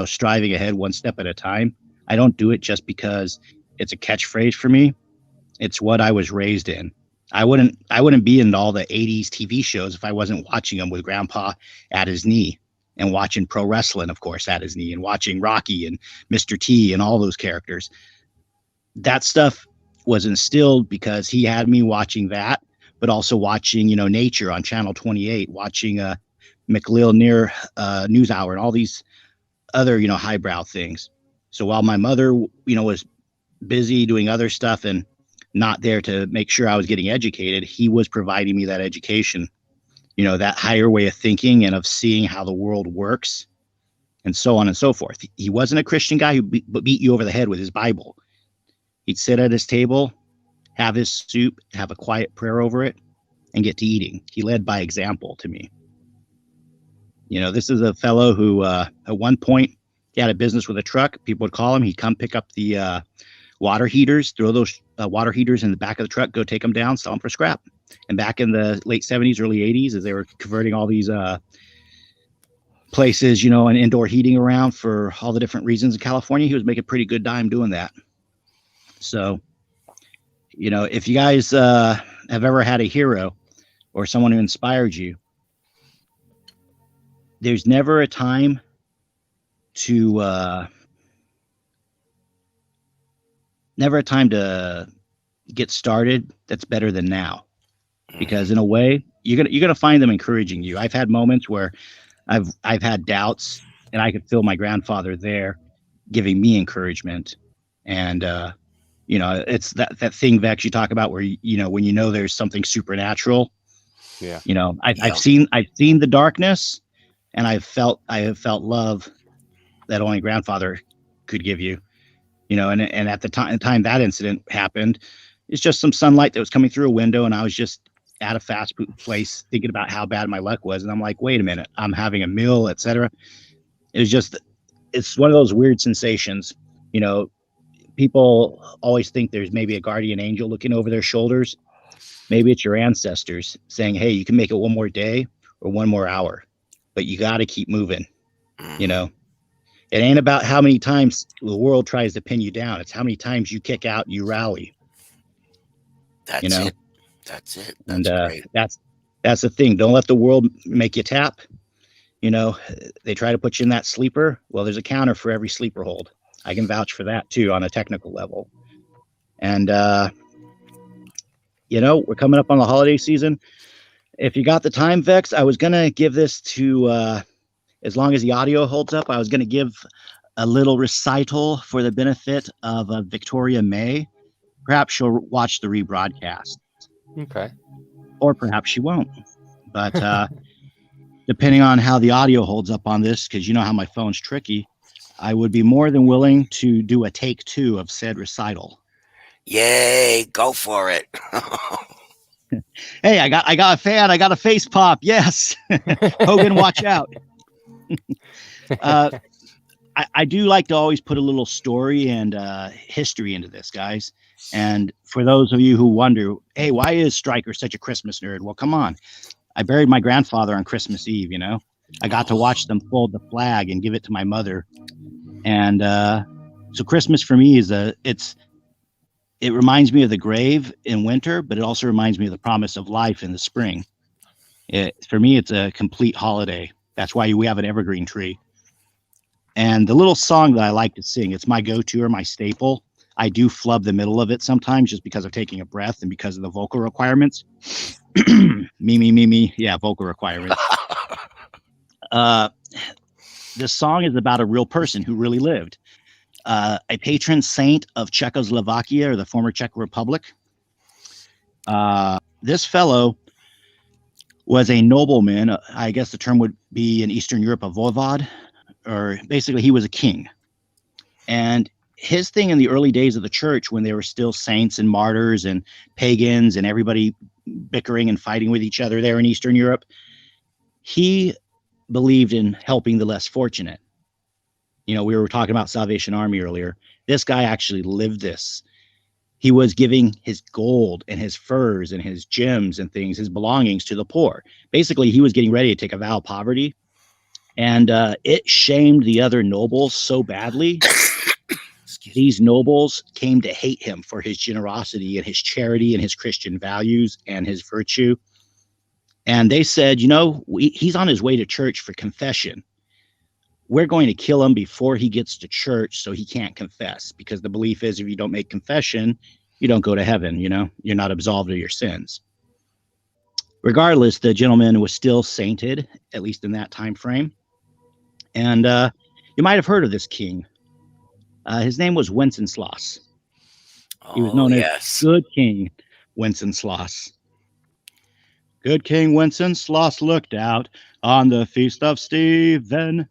striving ahead one step at a time, I don't do it just because it's a catchphrase for me. It's what I was raised in. I wouldn't be in all the 80s TV shows if I wasn't watching them with Grandpa at his knee, and watching pro wrestling, of course, at his knee, and watching Rocky and Mr. T and all those characters. That stuff was instilled because he had me watching that, but also watching, Nature on Channel 28, watching McLeod Near News Hour, and all these other, highbrow things. So while my mother, was busy doing other stuff and not there to make sure I was getting educated, he was providing me that education, that higher way of thinking and of seeing how the world works, and so on and so forth. He wasn't a Christian guy who beat you over the head with his Bible. He'd sit at his table, have his soup, have a quiet prayer over it, and get to eating. He led by example to me. This is a fellow who at one point he had a business with a truck. People would call him. He'd come pick up the water heaters, throw those water heaters in the back of the truck, go take them down, sell them for scrap. And back in the late 70s, early 80s, as they were converting all these places, and indoor heating around for all the different reasons in California, he was making pretty good dime doing that. So, if you guys have ever had a hero or someone who inspired you, there's never a time to get started that's better than now, because in a way you're gonna find them encouraging you. I've had moments where I've had doubts, and I could feel my grandfather there giving me encouragement. And it's that thing, Vex, you talk about where when there's something supernatural. Yeah. I've seen the darkness, and I have felt love that only grandfather could give you. And at the time that incident happened, it's just some sunlight that was coming through a window, and I was just at a fast food place thinking about how bad my luck was, and I'm like, wait a minute, I'm having a meal, etc. It's one of those weird sensations. People always think there's maybe a guardian angel looking over their shoulders. Maybe it's your ancestors saying, hey, you can make it one more day or one more hour, but you got to keep moving. It ain't about how many times the world tries to pin you down. It's how many times you kick out and you rally. That's it. That's it. That's great. That's the thing. Don't let the world make you tap. They try to put you in that sleeper. Well, there's a counter for every sleeper hold. I can vouch for that too on a technical level. And we're coming up on the holiday season. If you got the time, Vex, I was gonna give this to as long as the audio holds up, I was gonna give a little recital for the benefit of Victoria May. Perhaps she'll watch the rebroadcast. Okay. Or perhaps she won't. But depending on how the audio holds up on this, because you know how my phone's tricky, I would be more than willing to do a take 2 of said recital. Yay, go for it. Hey, I got a fan. I got a face pop. Yes. Hogan, watch out. I do like to always put a little story and history into this, guys. And for those of you who wonder, hey, why is Stryker such a Christmas nerd? Well, come on. I buried my grandfather on Christmas Eve, I got to watch them fold the flag and give it to my mother. And so Christmas for me it reminds me of the grave in winter, but it also reminds me of the promise of life in the spring. For me, it's a complete holiday. That's why we have an evergreen tree. And the little song that I like to sing, it's my go-to or my staple. I do flub the middle of it sometimes just because of taking a breath and because of the vocal requirements. me. Yeah, vocal requirements. This song is about a real person who really lived. A patron saint of Czechoslovakia, or the former Czech Republic. This fellow was a nobleman. I guess the term would be in Eastern Europe a voivod, or basically he was a king. And his thing in the early days of the church, when they were still saints and martyrs and pagans and everybody bickering and fighting with each other there in Eastern Europe, he believed in helping the less fortunate. You know, we were talking about Salvation Army earlier. This guy actually lived this. He was giving his gold and his furs and his gems and things, his belongings to the poor. Basically, he was getting ready to take a vow of poverty. And it shamed the other nobles so badly. These nobles came to hate him for his generosity and his charity and his Christian values and his virtue. And they said, you know, he's on his way to church for confession. We're going to kill him before he gets to church so he can't confess, because the belief is if you don't make confession, you don't go to heaven, you know, you're not absolved of your sins. Regardless, the gentleman was still sainted, at least in that time frame. And you might have heard of this king. His name was Wenceslas. He was known as Good King Wenceslas. Good King Wenceslas looked out on the feast of Stephen,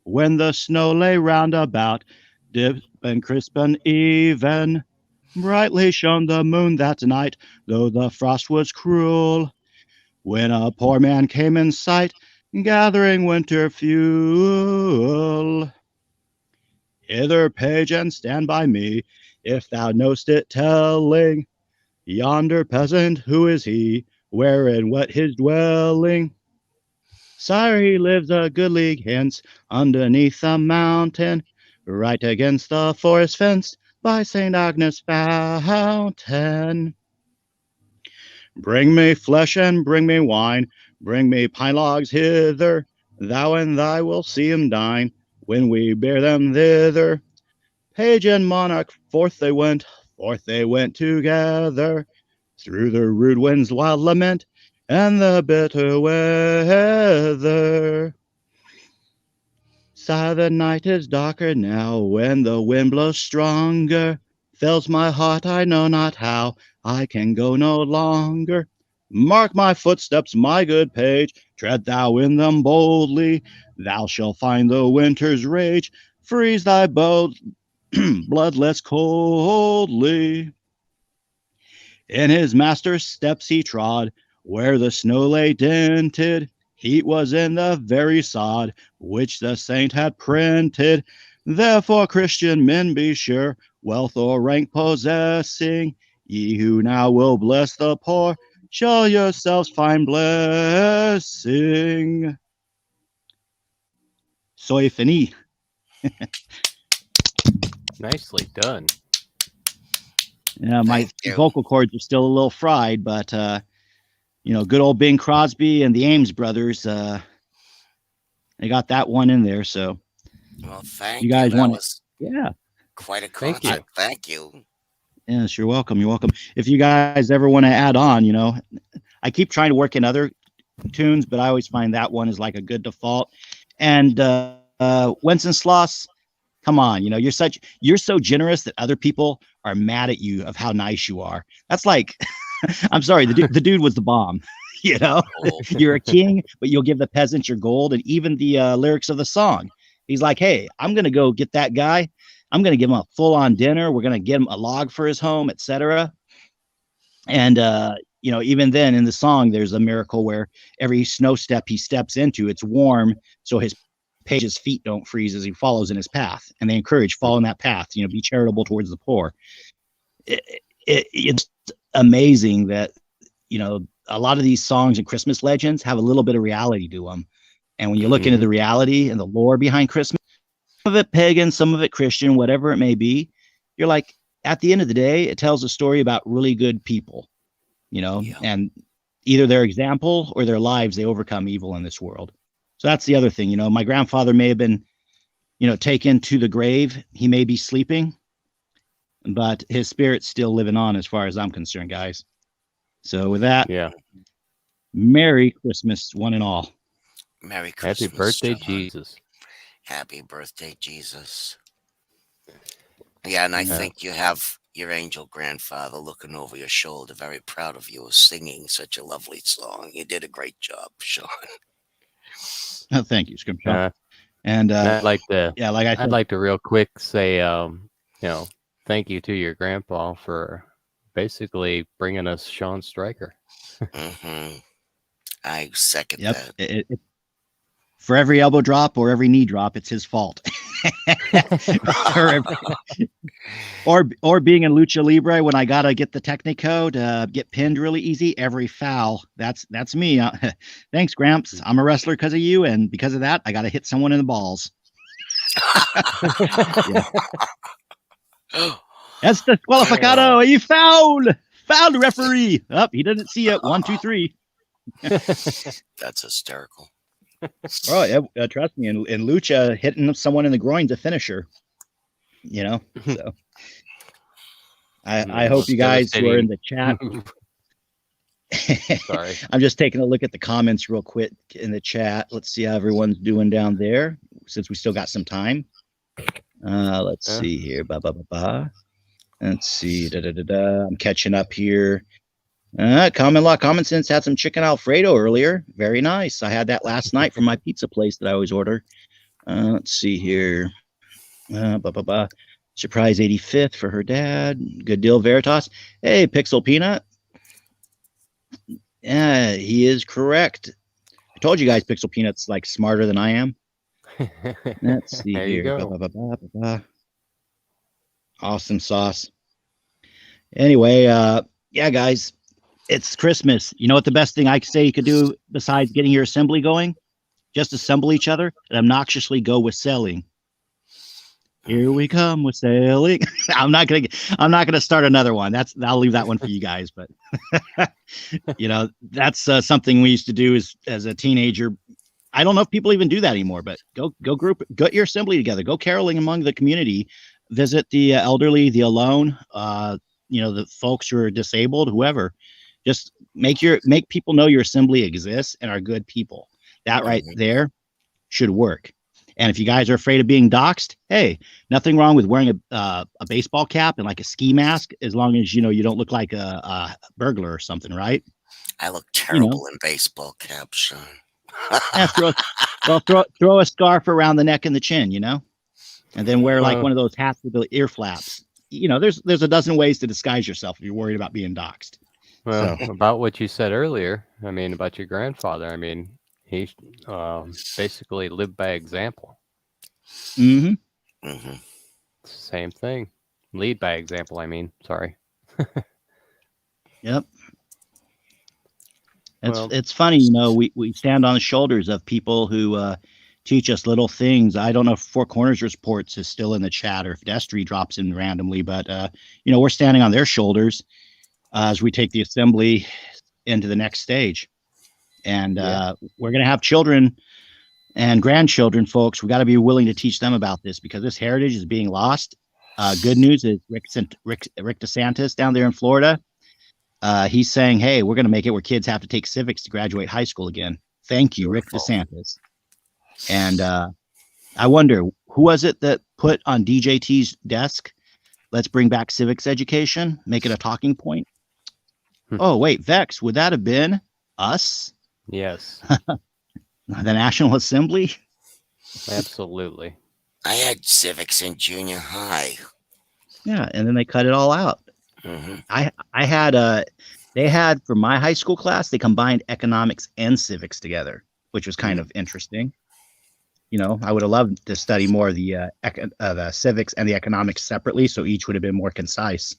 when the snow lay round about, deep and crisp and even. Brightly shone the moon that night, though the frost was cruel, when a poor man came in sight, gathering winter fuel. Hither, page, and stand by me, if thou know'st it telling. Yonder peasant, who is he? Where and what his dwelling? Sire, he lives a good league hence, underneath the mountain, right against the forest fence, by St. Agnes' fountain. Bring me flesh and bring me wine, bring me pine logs hither, thou and thy will see him dine, when we bear them thither. Page and monarch, forth they went together, through the rude wind's wild lament, and the bitter weather. Sigh, the night is darker now, when the wind blows stronger, fills my heart, I know not how, I can go no longer. Mark my footsteps, my good page, tread thou in them boldly, thou shalt find the winter's rage, freeze thy blood less coldly. In his master's steps he trod, where the snow lay dinted, heat was in the very sod, which the saint had printed. Therefore, Christian men, be sure, wealth or rank possessing, ye who now will bless the poor, shall yourselves find blessing. Soy fini. Nicely done. Yeah, my vocal cords are still a little fried, but you know, good old Bing Crosby and the Ames brothers, they got that one in there. So, well, thank you guys want it? Yeah, quite a concert. Thank you. Yes, you're welcome. You're welcome. If you guys ever want to add on, you know, I keep trying to work in other tunes, but I always find that one is like a good default. And Wenceslas, come on, you know, you're so generous that other people are mad at you of how nice you are. That's like, I'm sorry, the dude was the bomb. You know, you're a king, but you'll give the peasants your gold. And even the lyrics of the song, he's like, hey, I'm going to go get that guy. I'm going to give him a full-on dinner. We're going to get him a log for his home, etc. And, you know, even then in the song, there's a miracle where every snow step he steps into, it's warm. So his page's feet don't freeze as he follows in his path. And they encourage follow in that path, you know, be charitable towards the poor. It's amazing that, you know, a lot of these songs and Christmas legends have a little bit of reality to them. And when you look into the reality and the lore behind Christmas, some of it pagan, some of it Christian, whatever it may be, you're like, at the end of the day, it tells a story about really good people, and either their example or their lives, they overcome evil in this world. So that's the other thing. My grandfather may have been, taken to the grave. He may be sleeping, but his spirit's still living on as far as I'm concerned, guys. So with that, Merry Christmas, one and all. Merry Christmas. Happy birthday, John. Jesus. Happy birthday, Jesus. Yeah, and I think you have your angel grandfather looking over your shoulder, very proud of you, singing such a lovely song. You did a great job, Sean. Oh, thank you, Scrimshaw. And I'd like to, like I said, I'd like to real quick say, thank you to your grandpa for basically bringing us Sean Stryker. I second that. For every elbow drop or every knee drop, it's his fault. or being in lucha libre, when I gotta get the technico to get pinned really easy, every foul, that's me. Thanks, Gramps. I'm a wrestler because of you, and because of that, I gotta hit someone in the balls. That's disqualificado. You fouled, referee. He didn't see it. 1, 2, 3. That's hysterical. Oh, yeah, trust me. In lucha, hitting someone in the groin's a finisher. So I hope you guys who are in the chat. Sorry, I'm just taking a look at the comments real quick in the chat. Let's see how everyone's doing down there, since we still got some time. Let's see here. Let's see. I'm catching up here. Common Sense had some chicken Alfredo earlier. Very nice. I had that last night from my pizza place that I always order. Let's see here. Surprise 85th for her dad. Good deal, Veritas. Hey, Pixel Peanut. Yeah, he is correct. I told you guys Pixel Peanut's like smarter than I am. Let's see there here. You go. Awesome sauce. Anyway, yeah, guys, it's Christmas. You know what the best thing I could say you could do besides getting your assembly going? Just assemble each other and obnoxiously go with selling. Here we come with sailing. I'm not gonna start another one. I'll leave that one for you guys. But that's something we used to do as a teenager. I don't know if people even do that anymore. But go get your assembly together. Go caroling among the community. Visit the elderly, the alone. The folks who are disabled, whoever. Just make people know your assembly exists and are good people. That right there should work. And if you guys are afraid of being doxxed, hey, nothing wrong with wearing a baseball cap and like a ski mask, as long as you don't look like a burglar or something, right? I look terrible in baseball caps, Sean. Throw a scarf around the neck and the chin, and then wear like one of those hats with the ear flaps. There's a dozen ways to disguise yourself if you're worried about being doxxed. Well, about what you said earlier, about your grandfather, he basically lived by example. Same thing. Lead by example, sorry. Yep. It's funny, we stand on the shoulders of people who teach us little things. I don't know if Four Corners Reports is still in the chat or if Destry drops in randomly, but we're standing on their shoulders as we take the assembly into the next stage. And we're going to have children and grandchildren, folks. We got to be willing to teach them about this because this heritage is being lost. Good news is Rick DeSantis down there in Florida. He's saying, hey, we're going to make it where kids have to take civics to graduate high school again. Thank you, Rick DeSantis. And I wonder, who was it that put on DJT's desk, let's bring back civics education, make it a talking point? Oh, wait, Vex, would that have been us? Yes. The National Assembly? Absolutely. I had civics in junior high. Yeah, and then they cut it all out. I had they had for my high school class, they combined economics and civics together, which was kind of interesting. I would have loved to study more of the civics and the economics separately, so each would have been more concise.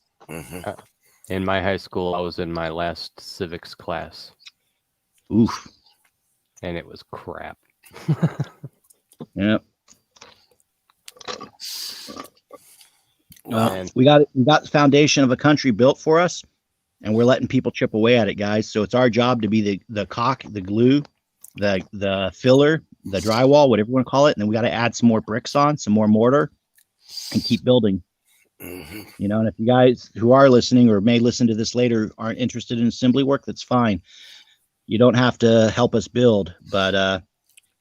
In my high school, I was in my last civics class. Oof. And it was crap. Yep. Well, And we got the foundation of a country built for us, and we're letting people chip away at it, guys. So it's our job to be the caulk, the glue, the filler, the drywall, whatever you want to call it. And then we got to add some more bricks on, some more mortar, and keep building. You know, and if you guys who are listening or may listen to this later aren't interested in assembly work, that's fine. You don't have to help us build, but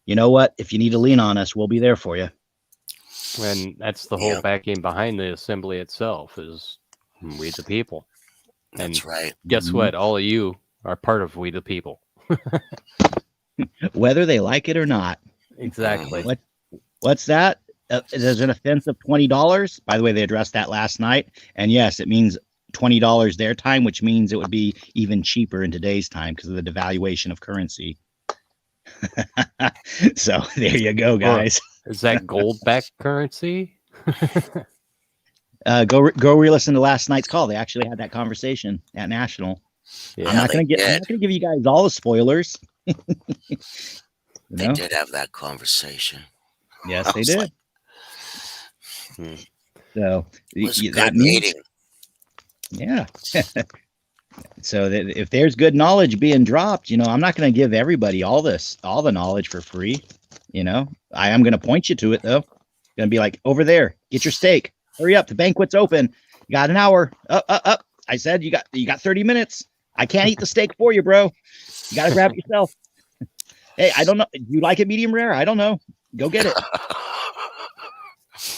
you know what? If you need to lean on us, we'll be there for you. And that's the whole backing behind the assembly itself is we the people. That's And right. guess what? All of you are part of we the people. Whether they like it or not. Exactly. What's that? There's an offense of $20. By the way, they addressed that last night. And yes, it means $20 their time, which means it would be even cheaper in today's time because of the devaluation of currency. So there you go, guys. Is that gold-backed currency? Go re-listen to last night's call. They actually had that conversation at National. Yeah, I'm not gonna give you guys all the spoilers. They did have that conversation. Yes, they did. So It was a that good means, meeting. yeah. So that if there's good knowledge being dropped, you know, I'm not going to give everybody all the knowledge for free. You know, I am going to point you to it though. Going to be like, over there, get your steak. Hurry up, the banquet's open. You got an hour. Up. I said you got 30 minutes. I can't eat the steak for you, bro. You got to grab it yourself. Hey, I don't know. Do you like it medium rare? I don't know. Go get it.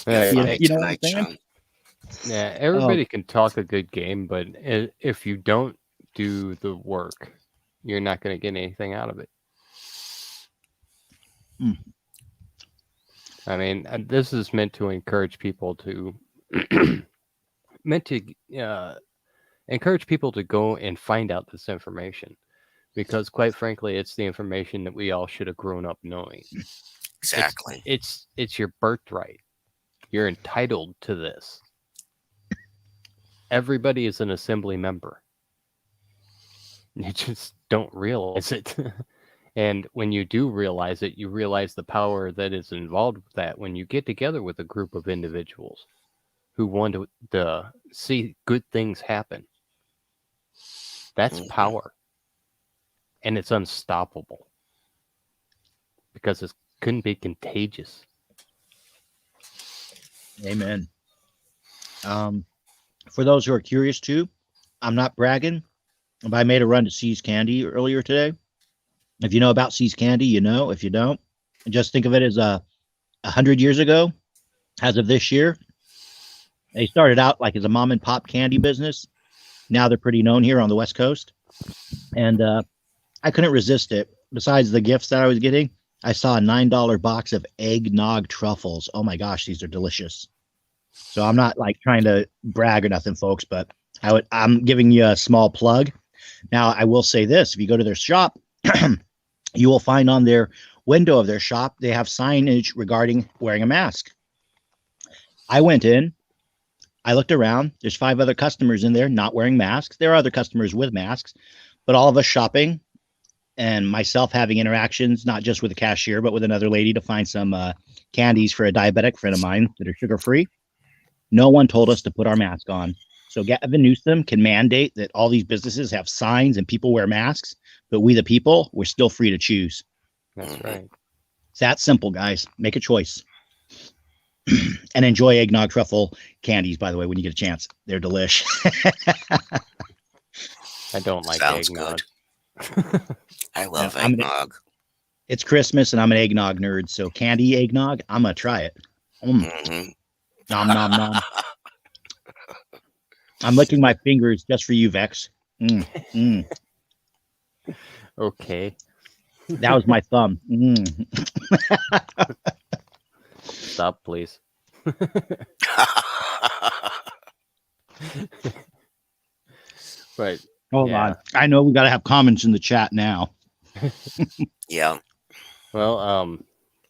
You know what I'm saying? Yeah, everybody can talk a good game, but if you don't do the work, you're not going to get anything out of it. I mean, this is meant to encourage people to encourage people to go and find out this information, because quite frankly, it's the information that we all should have grown up knowing. Exactly. It's your birthright. You're entitled to this. Everybody is an assembly member. You just don't realize it. And when you do realize it, you realize the power that is involved with that when you get together with a group of individuals who want to see good things happen. That's power. And it's unstoppable. Because it couldn't be contagious. Amen. For those who are curious too, I'm not bragging, but I made a run to See's Candy earlier today. If you know about See's Candy, you know. If you don't, just think of it as 100 years ago, as of this year. They started out like as a mom and pop candy business. Now they're pretty known here on the West Coast. And I couldn't resist it. Besides the gifts that I was getting, I saw a $9 box of eggnog truffles. Oh my gosh, these are delicious. So I'm not like trying to brag or nothing, folks, but I'm giving you a small plug. Now, I will say this. If you go to their shop, you will find on their window of their shop, they have signage regarding wearing a mask. I went in. I looked around. There's 5 other customers in there not wearing masks. There are other customers with masks, but all of us shopping and myself having interactions, not just with the cashier, but with another lady to find some candies for a diabetic friend of mine that are sugar-free. No one told us to put our mask on. So Gavin Newsom can mandate that all these businesses have signs and people wear masks, but we the people, we're still free to choose. That's right. It's that simple, guys. Make a choice. And enjoy eggnog truffle candies, by the way, when you get a chance. They're delish. I don't like Sounds eggnog. good. I love eggnog. It's Christmas and I'm an eggnog nerd, so candy eggnog, I'm going to try it. Nom, nom, nom. I'm licking my fingers just for you, Vex. Okay. That was my thumb. Stop, please. Right. Hold on. I know we got to have comments in the chat now. Yeah. Well,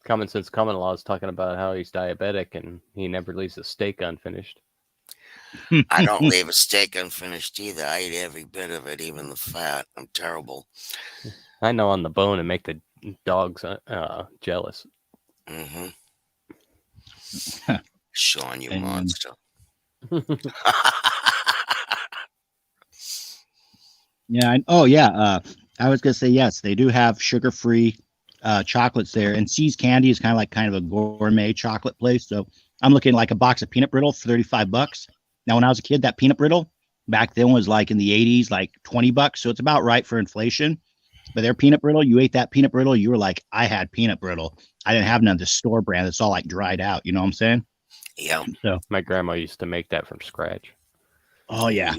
Common Sense Common Law is talking about how he's diabetic and he never leaves a steak unfinished. I don't leave a steak unfinished either. I eat every bit of it, even the fat. I'm terrible. I know on the bone and make the dogs jealous. Mm-hmm. Sean, you And- monster. Yeah. I was gonna say yes. They do have sugar-free chocolates there, and C's Candy is kind of a gourmet chocolate place. So I'm looking like a box of peanut brittle for $35. Now, when I was a kid, that peanut brittle back then was like in the 80s, like $20. So it's about right for inflation. But their peanut brittle, you ate that peanut brittle, you were like, I had peanut brittle. I didn't have none of the store brand. It's all like dried out. You know what I'm saying? Yeah. So, My grandma used to make that from scratch. oh yeah.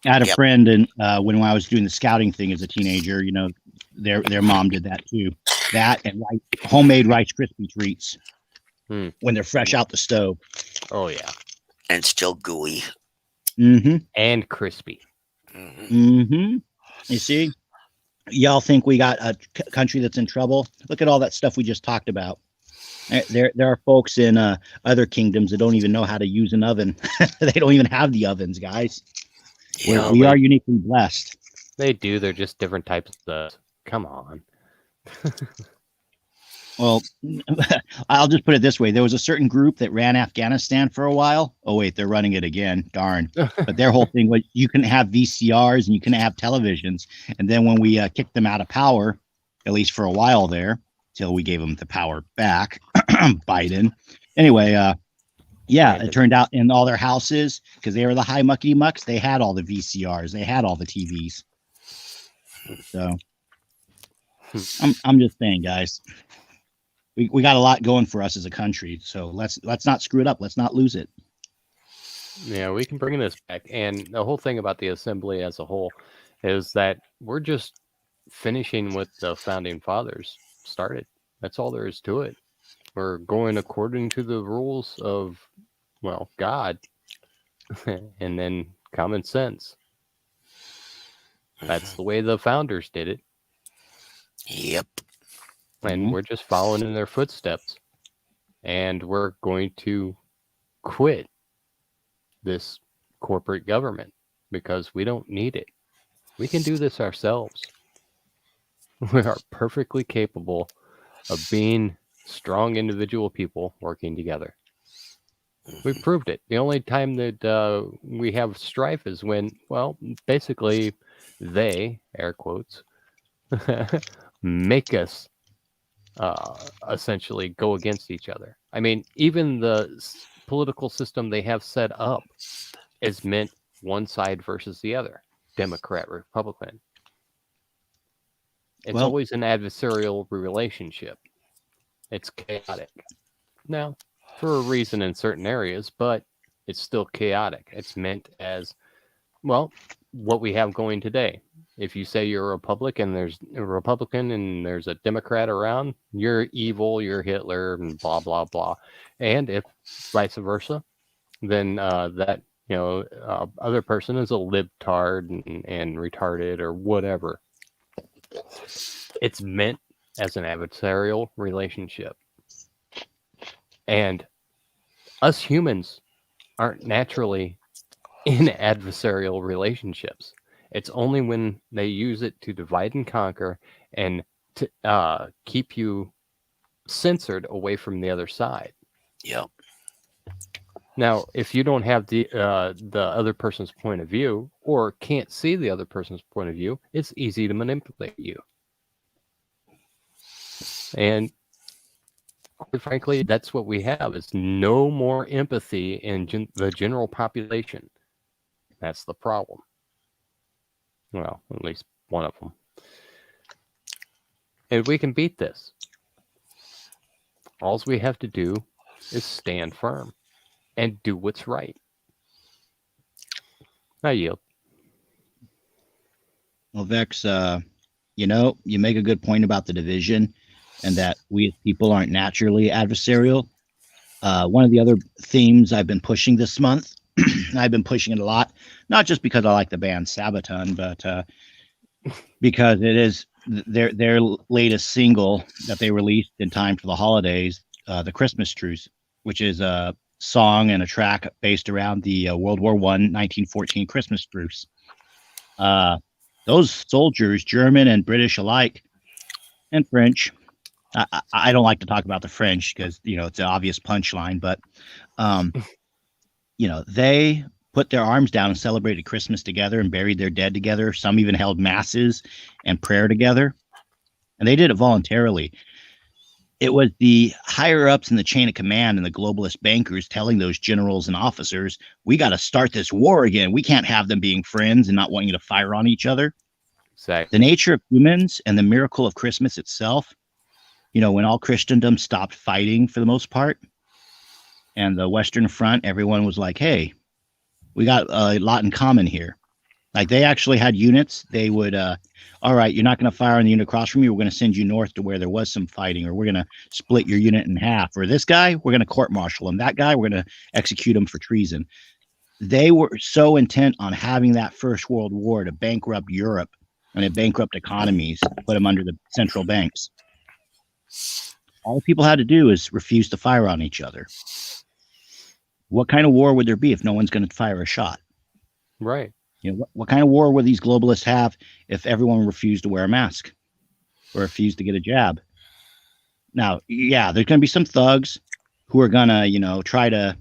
I had a Yep. friend, and when I was doing the scouting thing as a teenager, you know, their mom did that too. That and homemade Rice Krispie treats Hmm. when they're fresh out the stove. Oh yeah, And still gooey. Mm-hmm. and crispy. Mm-hmm. Mm-hmm. You see, y'all think we got a country that's in trouble? Look at all that stuff we just talked about. There are folks in other kingdoms that don't even know how to use an oven. They don't even have the ovens, guys. Yeah. We are uniquely blessed. They do. They're just different types of. Come on. Well, I'll just put it this way. There was a certain group that ran Afghanistan for a while. Oh, wait, they're running it again. Darn. But their whole thing was you couldn't have VCRs and you couldn't have televisions. And then when we kicked them out of power, at least for a while there, till we gave them the power back, Biden. Anyway, it turned out in all their houses, because they were the high muckety mucks, they had all the VCRs. They had all the TVs. So I'm just saying, guys. We got a lot going for us as a country, so let's not screw it up. Let's not lose it. Yeah, we can bring this back. And the whole thing about the assembly as a whole is that we're just finishing what the founding fathers started. That's all there is to it. We're going according to the rules of, well, God, and then common sense. That's the way the founders did it. Yep. And we're just following in their footsteps. And we're going to quit this corporate government because we don't need it. We can do this ourselves. We are perfectly capable of being strong individual people working together. We proved it. The only time that we have strife is when, well, basically they, air quotes, make us essentially go against each other. I mean, even the political system they have set up is meant one side versus the other, Democrat, Republican. It's always an adversarial relationship. It's chaotic. Now, for a reason in certain areas, but it's still chaotic. It's meant as, well, what we have going today. If you say you're a Republican, there's a Republican and there's a Democrat around, you're evil, you're Hitler, and blah, blah, blah. And if vice versa, then that, other person is a libtard and retarded or whatever. It's meant as an adversarial relationship. And us humans aren't naturally in adversarial relationships. It's only when they use it to divide and conquer and to keep you censored away from the other side. Yep. Now, if you don't have the other person's point of view or can't see the other person's point of view, it's easy to manipulate you. And quite frankly, that's what we have, is no more empathy in the general population. That's the problem. Well, at least one of them. And we can beat this. All we have to do is stand firm and do what's right. I yield. Well, Vex, you make a good point about the division and that we as people aren't naturally adversarial. One of the other themes I've been pushing this month, I've been pushing it a lot, not just because I like the band Sabaton, but because it is their latest single that they released in time for the holidays, the Christmas Truce, which is a song and a track based around the World War I 1914 Christmas Truce. Those soldiers, German and British alike, and French. I don't like to talk about the French because, it's an obvious punchline, but, they put their arms down and celebrated Christmas together and buried their dead together. Some even held masses and prayer together, and they did it voluntarily. It was the higher ups in the chain of command and the globalist bankers telling those generals and officers, we got to start this war again. We can't have them being friends and not wanting to fire on each other. Exactly. The nature of humans and the miracle of Christmas itself, when all Christendom stopped fighting for the most part, and the Western Front, everyone was like, hey, we got a lot in common here. Like, they actually had units. They would, all right, you're not going to fire on the unit across from you. We're going to send you north to where there was some fighting, or we're going to split your unit in half. Or this guy, we're going to court-martial him. That guy, we're going to execute him for treason. They were so intent on having that First World War to bankrupt Europe and to bankrupt economies, put them under the central banks. All people had to do is refuse to fire on each other. What kind of war would there be if no one's going to fire a shot? Right. What kind of war would these globalists have if everyone refused to wear a mask or refused to get a jab? Now, yeah, there's going to be some thugs who are going to, try to,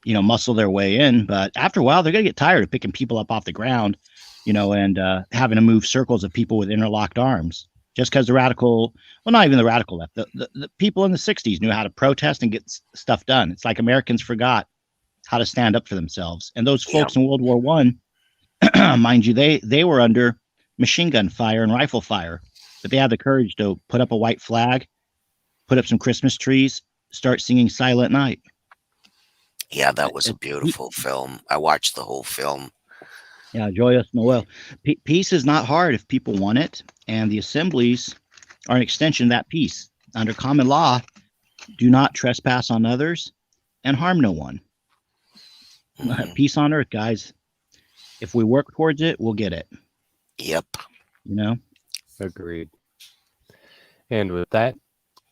muscle their way in. But after a while, they're going to get tired of picking people up off the ground, and having to move circles of people with interlocked arms. Just because not even the radical left, the people in the 60s knew how to protest and get stuff done. It's like Americans forgot how to stand up for themselves. And those folks in World War I, mind you, they were under machine gun fire and rifle fire, but they had the courage to put up a white flag, put up some Christmas trees, start singing Silent Night. Yeah, that was a beautiful film. I watched the whole film. Yeah, Joyous Noel. Peace is not hard if people want it, and the assemblies are an extension of that peace. Under common law, do not trespass on others and harm no one. Peace on earth, guys. If we work towards it, we'll get it. Yep. Agreed. And with that,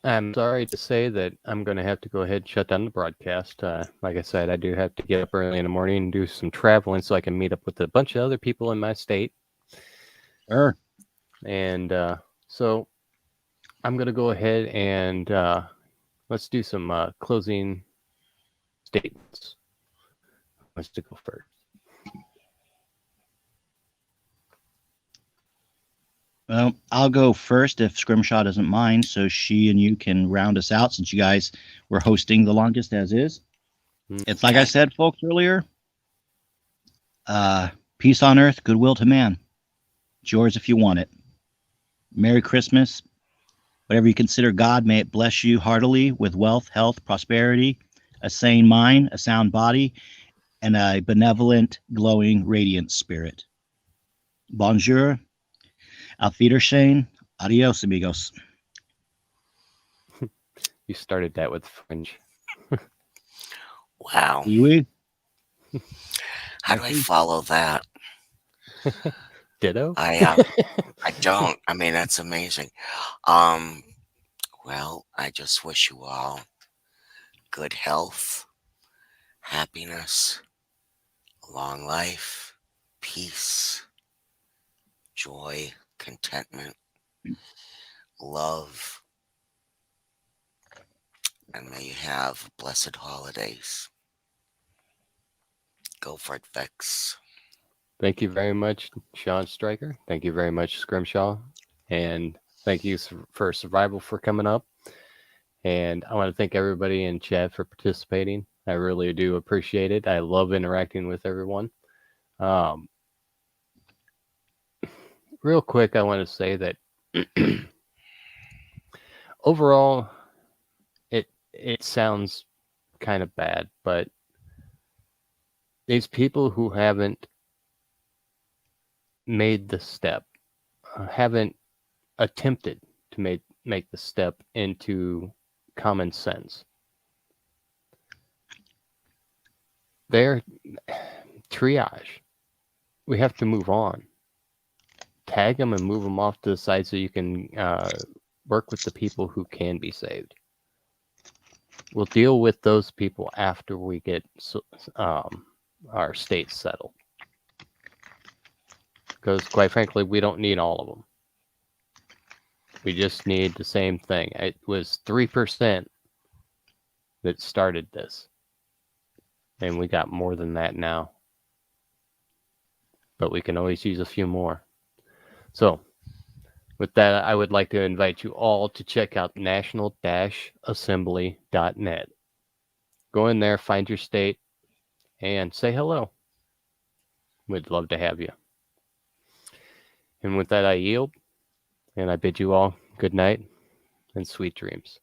I'm sorry to say that I'm going to have to go ahead and shut down the broadcast. Like I said, I do have to get up early in the morning and do some traveling so I can meet up with a bunch of other people in my state. Sure. And so I'm going to go ahead and let's do some closing statements. Let's go first. Well, I'll go first if Scrimshaw doesn't mind, so she and you can round us out since you guys were hosting the longest as is. It's like I said, folks, earlier, peace on earth, goodwill to man. It's yours if you want it. Merry Christmas. Whatever you consider God, may it bless you heartily with wealth, health, prosperity, a sane mind, a sound body, and a benevolent, glowing, radiant spirit. Bonjour. Auf Wiedersehen. Adios, amigos. You started that with French. Wow. Oui. How do I follow that? Ditto? I don't. I mean, that's amazing. Well, I just wish you all good health, happiness, long life, peace, joy, contentment, love, and may you have blessed holidays. Go for it, Vex. Thank you very much, Sean Stryker. Thank you very much, Scrimshaw. And thank you for Survival for coming up. And I want to thank everybody in chat for participating. I really do appreciate it. I love interacting with everyone. Real quick, I want to say that overall, it sounds kind of bad, but these people who haven't made the step, haven't attempted to make the step into common sense, they're triage. We have to move on. Tag them and move them off to the side so you can work with the people who can be saved. We'll deal with those people after we get our states settled. Because quite frankly, we don't need all of them. We just need the same thing. It was 3% that started this. And we got more than that now. But we can always use a few more. So, with that, I would like to invite you all to check out national-assembly.net. Go in there, find your state, and say hello. We'd love to have you. And with that, I yield, and I bid you all good night and sweet dreams.